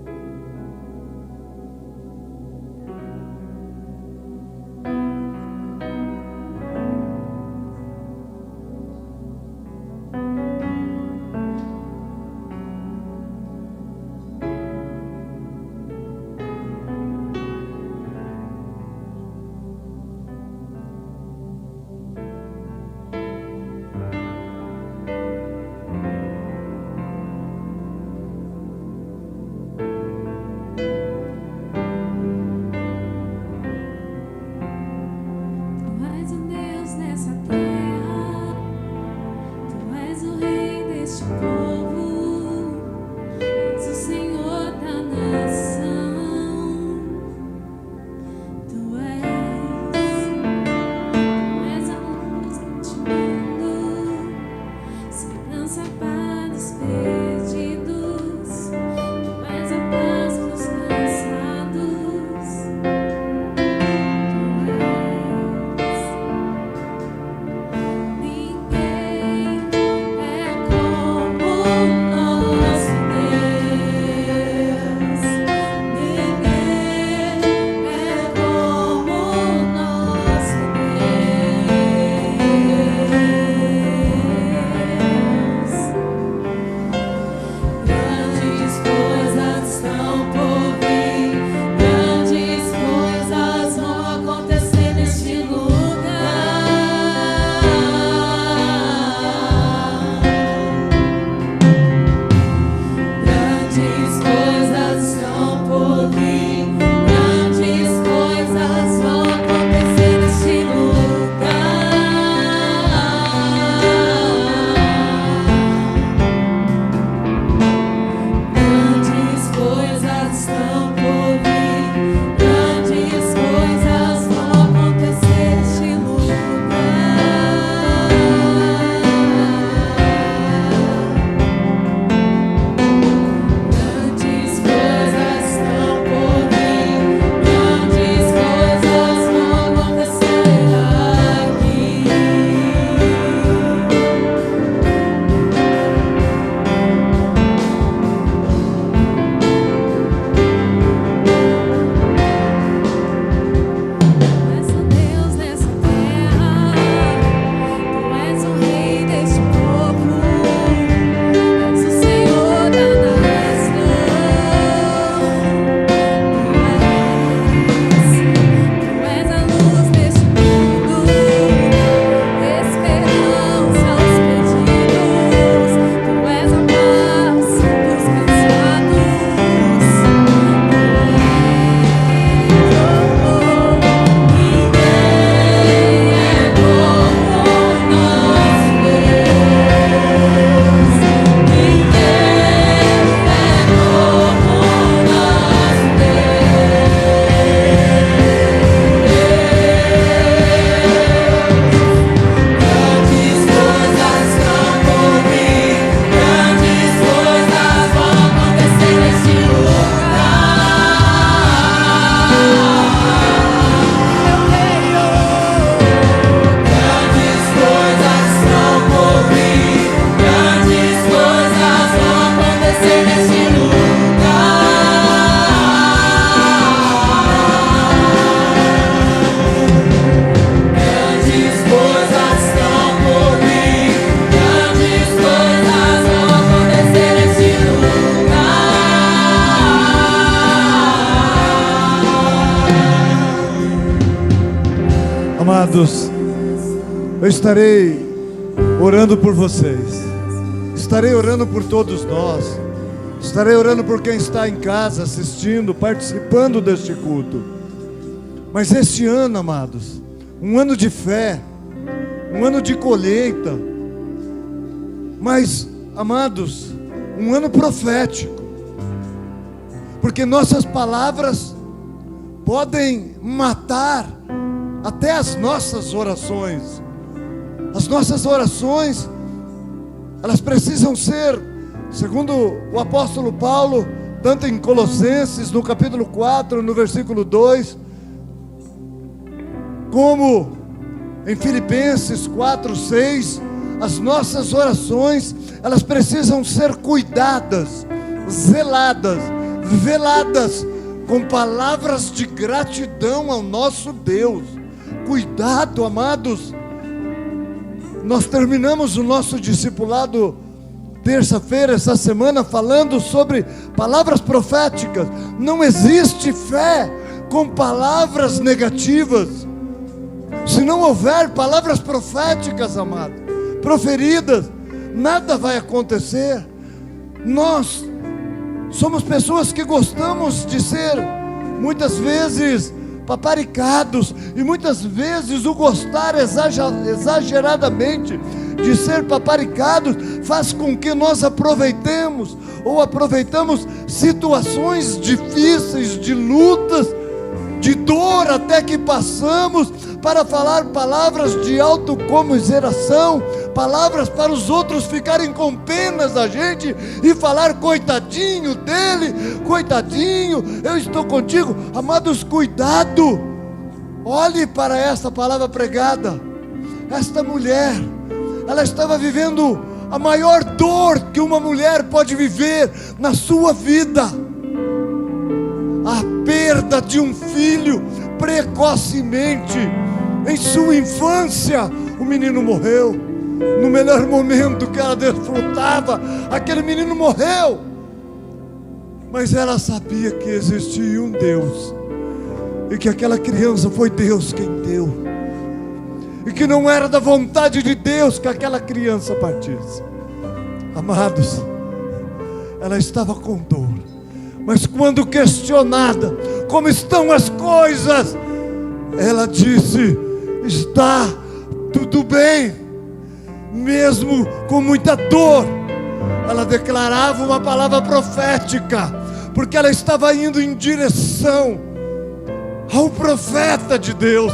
amados, eu estarei orando por vocês, estarei orando por todos nós, estarei orando por quem está em casa, assistindo, participando deste culto. Mas este ano, amados, um ano de fé, um ano de colheita, mas, amados, um ano profético, porque nossas palavras podem matar até as nossas orações. As nossas orações, elas precisam ser, segundo o apóstolo Paulo, tanto em Colossenses, no capítulo 4, no versículo 2, como em Filipenses 4, 6, as nossas orações, elas precisam ser cuidadas, zeladas, veladas, com palavras de gratidão ao nosso Deus. Cuidado, amados. Nós terminamos o nosso discipulado terça-feira, essa semana, falando sobre palavras proféticas. Não existe fé com palavras negativas. Se não houver palavras proféticas, amado, proferidas, nada vai acontecer. Nós somos pessoas que gostamos de ser, muitas vezes, paparicados, e muitas vezes o gostar exageradamente de ser paparicados faz com que nós aproveitemos situações difíceis, de lutas, de dor até que passamos, para falar palavras de autocomiseração, palavras para os outros ficarem com penas da gente e falar: coitadinho dele, coitadinho, eu estou contigo. Amados, cuidado. Olhe para esta palavra pregada. Esta mulher, ela estava vivendo a maior dor que uma mulher pode viver na sua vida: a perda de um filho precocemente. Em sua infância, o menino morreu. No melhor momento que ela desfrutava, aquele menino morreu. Mas ela sabia que existia um Deus, e que aquela criança foi Deus quem deu, e que não era da vontade de Deus que aquela criança partisse. Amados, ela estava com dor, mas quando questionada como estão as coisas, ela disse: está tudo bem. Mesmo com muita dor, ela declarava uma palavra profética, porque ela estava indo em direção ao profeta de Deus.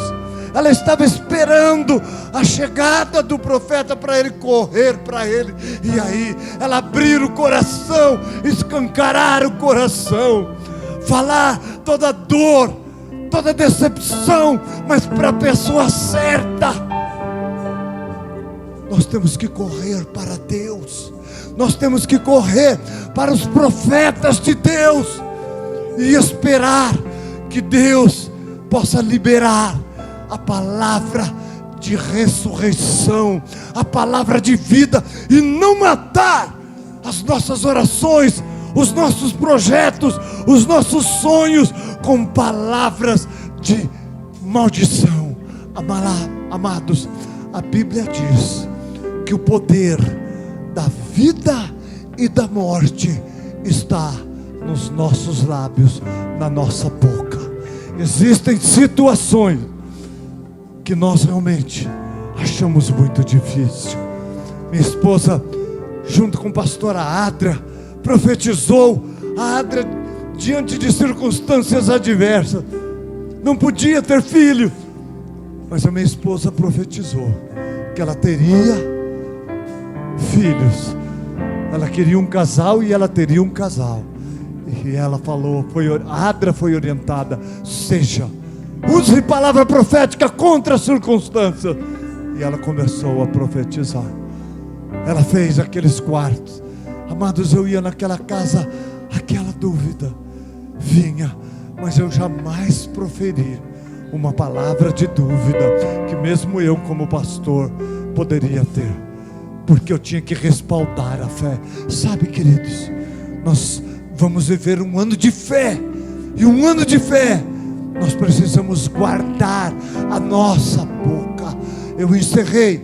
Ela estava esperando a chegada do profeta para ele correr para ele, e aí ela abrir o coração, escancarar o coração, falar toda dor, toda decepção, mas para a pessoa certa. Nós temos que correr para Deus, nós temos que correr para os profetas de Deus e esperar que Deus possa liberar a palavra de ressurreição, a palavra de vida, e não matar as nossas orações, os nossos projetos, os nossos sonhos com palavras de maldição. Amados, a Bíblia diz que o poder da vida e da morte está nos nossos lábios, na nossa boca. Existem situações que nós realmente achamos muito difícil. Minha esposa, junto com a pastora Adria, profetizou. A Adria, diante de circunstâncias adversas, não podia ter filho, mas a minha esposa profetizou que ela teria filhos. Ela queria um casal e ela teria um casal. E ela falou, a Adria foi orientada: use palavra profética contra as circunstâncias. E ela começou a profetizar. Ela fez aqueles quartos. Amados, eu ia naquela casa, aquela dúvida vinha, mas eu jamais proferi uma palavra de dúvida, que mesmo eu como pastor poderia ter, porque eu tinha que respaldar a fé. Sabe, queridos, nós vamos viver um ano de fé, e um ano de fé nós precisamos guardar a nossa boca. Eu encerrei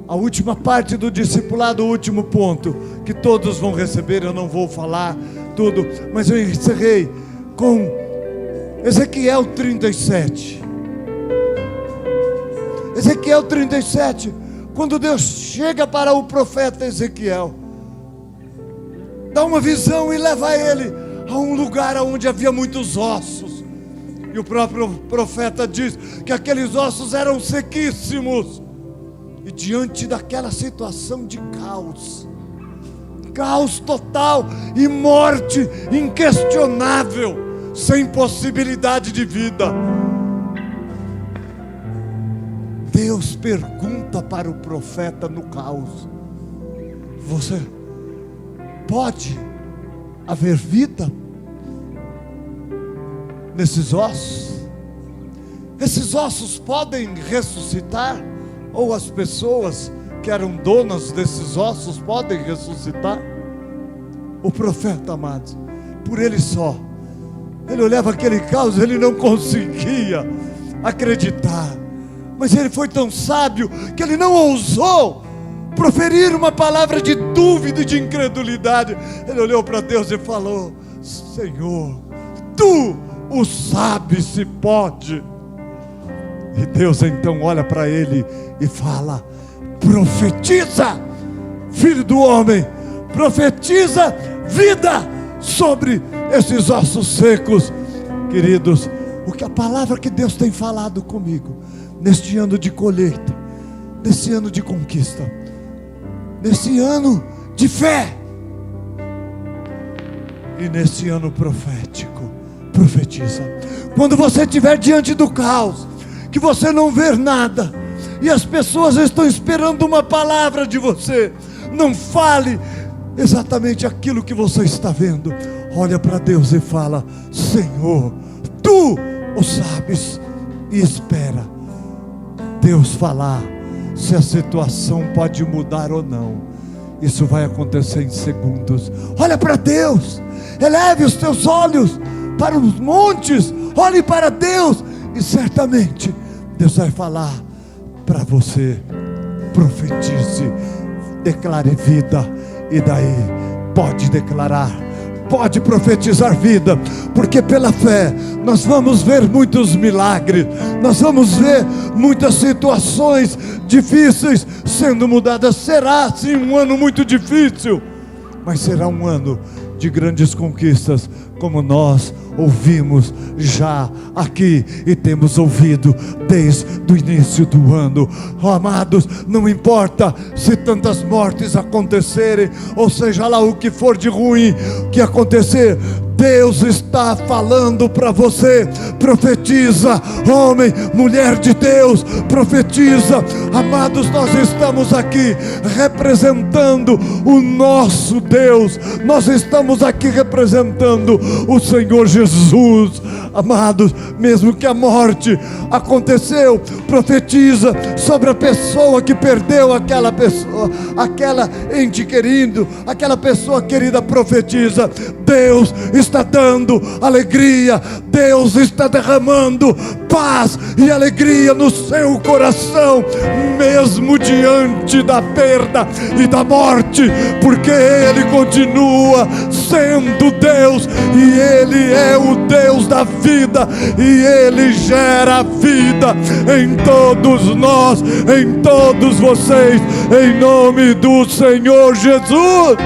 a última parte do discipulado, o último ponto, que todos vão receber, eu não vou falar tudo, mas eu encerrei com Ezequiel 37. Ezequiel 37, quando Deus chega para o profeta Ezequiel, dá uma visão e leva ele a um lugar onde havia muitos ossos, e o próprio profeta diz que aqueles ossos eram sequíssimos, e diante daquela situação de caos total e morte inquestionável, sem possibilidade de vida, Deus pergunta para o profeta no caos: você pode haver vida nesses ossos? Esses ossos podem ressuscitar? Ou as pessoas que eram donas desses ossos podem ressuscitar? O profeta, amados, por ele só, ele olhava aquele caos, ele não conseguia acreditar, mas ele foi tão sábio que ele não ousou proferir uma palavra de dúvida e de incredulidade. Ele olhou para Deus e falou: Senhor, Tu o sabes se pode. E Deus então olha para ele e fala: profetiza, filho do homem, profetiza vida sobre esses ossos secos. Queridos, a palavra que Deus tem falado comigo neste ano de colheita, nesse ano de conquista, nesse ano de fé e nesse ano profético, profetiza. Quando você estiver diante do caos, que você não vê nada, e as pessoas estão esperando uma palavra de você, não fale exatamente aquilo que você está vendo. Olha para Deus e fala: Senhor, Tu o sabes. E espera Deus falar se a situação pode mudar ou não. Isso vai acontecer em segundos. Olha para Deus, eleve os teus olhos para os montes, olhe para Deus, e certamente Deus vai falar para você: profetize, declare vida. E daí pode declarar, pode profetizar vida, porque pela fé nós vamos ver muitos milagres, nós vamos ver muitas situações difíceis sendo mudadas. Será sim um ano muito difícil, mas será um ano de grandes conquistas, como nós ouvimos já aqui e temos ouvido desde o início do ano. Amados, não importa se tantas mortes acontecerem, ou seja lá o que for de ruim que acontecer, Deus está falando para você: profetiza, homem, mulher de Deus, profetiza. Amados, nós estamos aqui representando o nosso Deus, nós estamos aqui representando o Senhor Jesus. Amados, mesmo que a morte aconteceu, profetiza sobre a pessoa que perdeu aquela pessoa, aquela ente querido, aquela pessoa querida. Profetiza: Deus está dando alegria, Deus está derramando paz e alegria no seu coração, mesmo diante da perda e da morte, porque Ele continua sendo Deus, e Ele é o Deus da vida, e Ele gera vida em todos nós, em todos vocês, em nome do Senhor Jesus.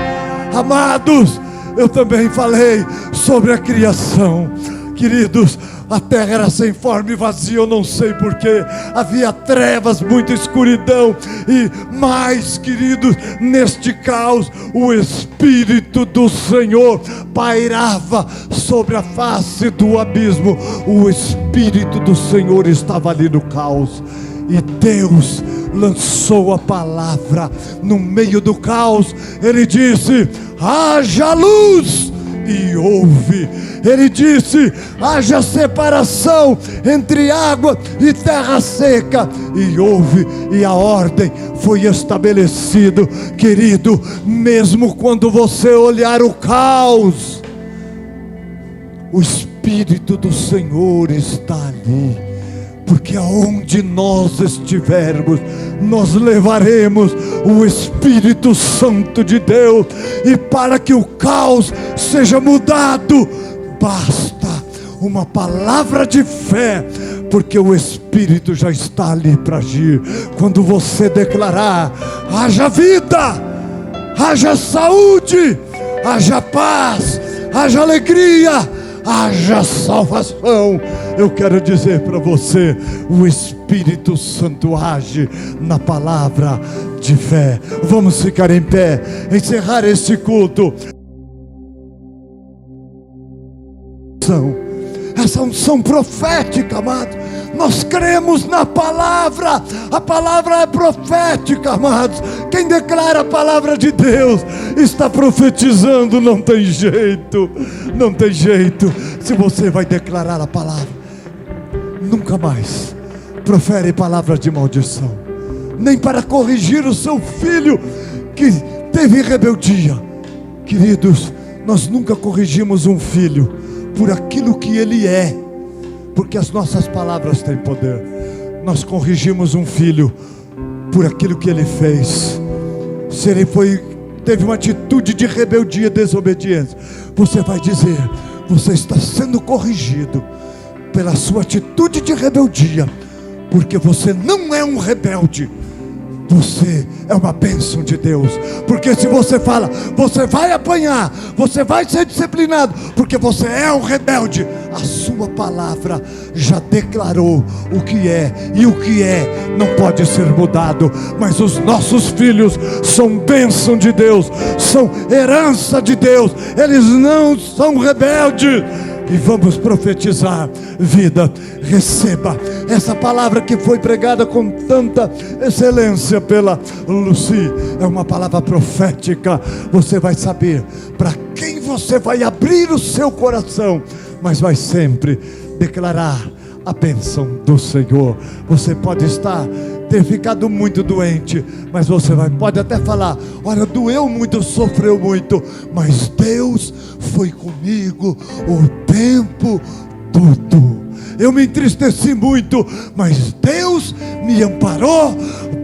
Amados, eu também falei sobre a criação. Queridos, a terra era sem forma e vazia, eu não sei porquê, havia trevas, muita escuridão, e mais, queridos, neste caos, o Espírito do Senhor pairava sobre a face do abismo. O Espírito do Senhor estava ali no caos, e Deus lançou a palavra no meio do caos. Ele disse: haja luz, e houve. Ele disse: haja separação entre água e terra seca, e houve, e a ordem foi estabelecida. Querido, mesmo quando você olhar o caos, o Espírito Espírito do Senhor está ali, porque aonde nós estivermos, nós levaremos o Espírito Santo de Deus, e para que o caos seja mudado, basta uma palavra de fé, porque o Espírito já está ali para agir. Quando você declarar: haja vida, haja saúde, haja paz, haja alegria, haja salvação, eu quero dizer para você, o Espírito Santo age na palavra de fé. Vamos ficar em pé, encerrar este culto. Essa unção profética, amado, nós cremos na palavra. A palavra é profética, amados. Quem declara a palavra de Deus está profetizando. Não tem jeito, não tem jeito. Se você vai declarar a palavra, nunca mais profere palavras de maldição, nem para corrigir o seu filho que teve rebeldia. Queridos, nós nunca corrigimos um filho por aquilo que ele é, porque as nossas palavras têm poder. Nós corrigimos um filho por aquilo que ele fez. Se ele teve uma atitude de rebeldia, desobediência, você vai dizer: você está sendo corrigido pela sua atitude de rebeldia, porque você não é um rebelde, você é uma bênção de Deus. Porque se você fala, você vai apanhar, você vai ser disciplinado, porque você é um rebelde, a sua palavra já declarou o que é, e o que é não pode ser mudado. Mas os nossos filhos são bênção de Deus, são herança de Deus, eles não são rebeldes. E vamos profetizar vida. Receba essa palavra que foi pregada com tanta excelência pela Lucy. É uma palavra profética. Você vai saber para quem você vai abrir o seu coração, mas vai sempre declarar a bênção do Senhor. Você pode ter ficado muito doente, mas você pode até falar: olha, doeu muito, sofreu muito, mas Deus foi comigo o tempo todo. Eu me entristeci muito, mas Deus me amparou,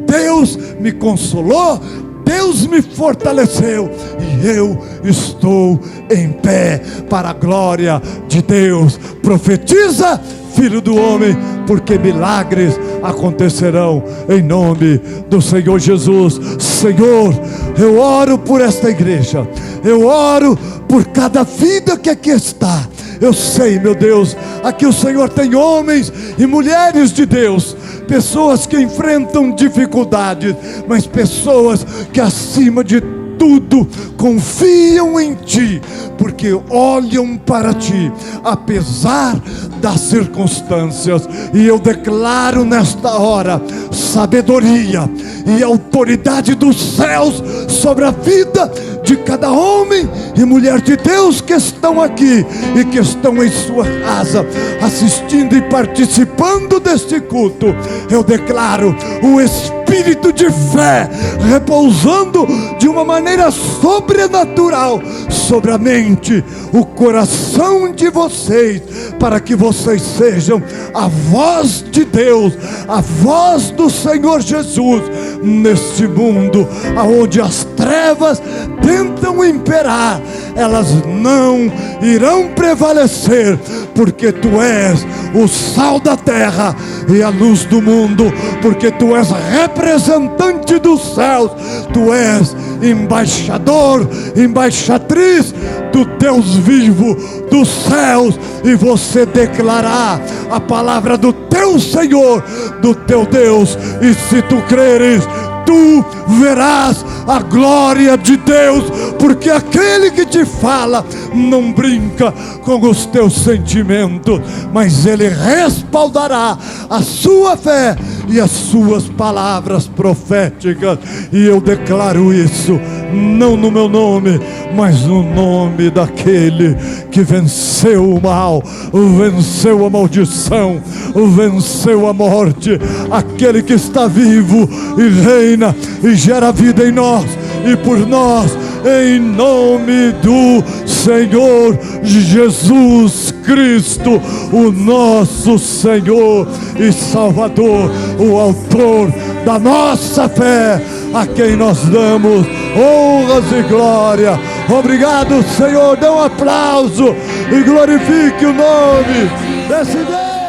Deus me consolou, Deus me fortaleceu, e eu estou em pé para a glória de Deus. Profetiza, filho do homem, porque milagres acontecerão em nome do Senhor Jesus. Senhor, eu oro por esta igreja, eu oro por cada vida que aqui está. Eu sei, meu Deus, aqui o Senhor tem homens e mulheres de Deus, pessoas que enfrentam dificuldades, mas pessoas que acima de tudo confiam em Ti, porque olham para Ti, apesar das circunstâncias. E eu declaro nesta hora sabedoria e autoridade dos céus sobre a vida de cada homem e mulher de Deus que estão aqui e que estão em sua casa, assistindo e participando deste culto. Eu declaro o Espírito de fé repousando de uma maneira sobrenatural sobre a mente, o coração de vocês, para que vocês sejam a voz de Deus, a voz do Senhor Jesus neste mundo aonde as trevas tentam imperar. Elas não irão prevalecer, porque Tu és o sal da terra e a luz do mundo, porque Tu és representante dos céus, Tu és embaixador, embaixatriz do Deus vivo dos céus, e você declarar a palavra do Teu Senhor, do Teu Deus, e se Tu creres, tu verás a glória de Deus, porque aquele que te fala não brinca com os teus sentimentos, mas ele respaldará a sua fé e as suas palavras proféticas. E eu declaro isso, não no meu nome, mas no nome daquele que venceu o mal, venceu a maldição, venceu a morte, aquele que está vivo e reina e gera vida em nós, e por nós em nome do Senhor Jesus Cristo, o nosso Senhor e Salvador, o autor da nossa fé, a quem nós damos honras e glória. Obrigado, Senhor. Dê um aplauso e glorifique o nome desse Deus.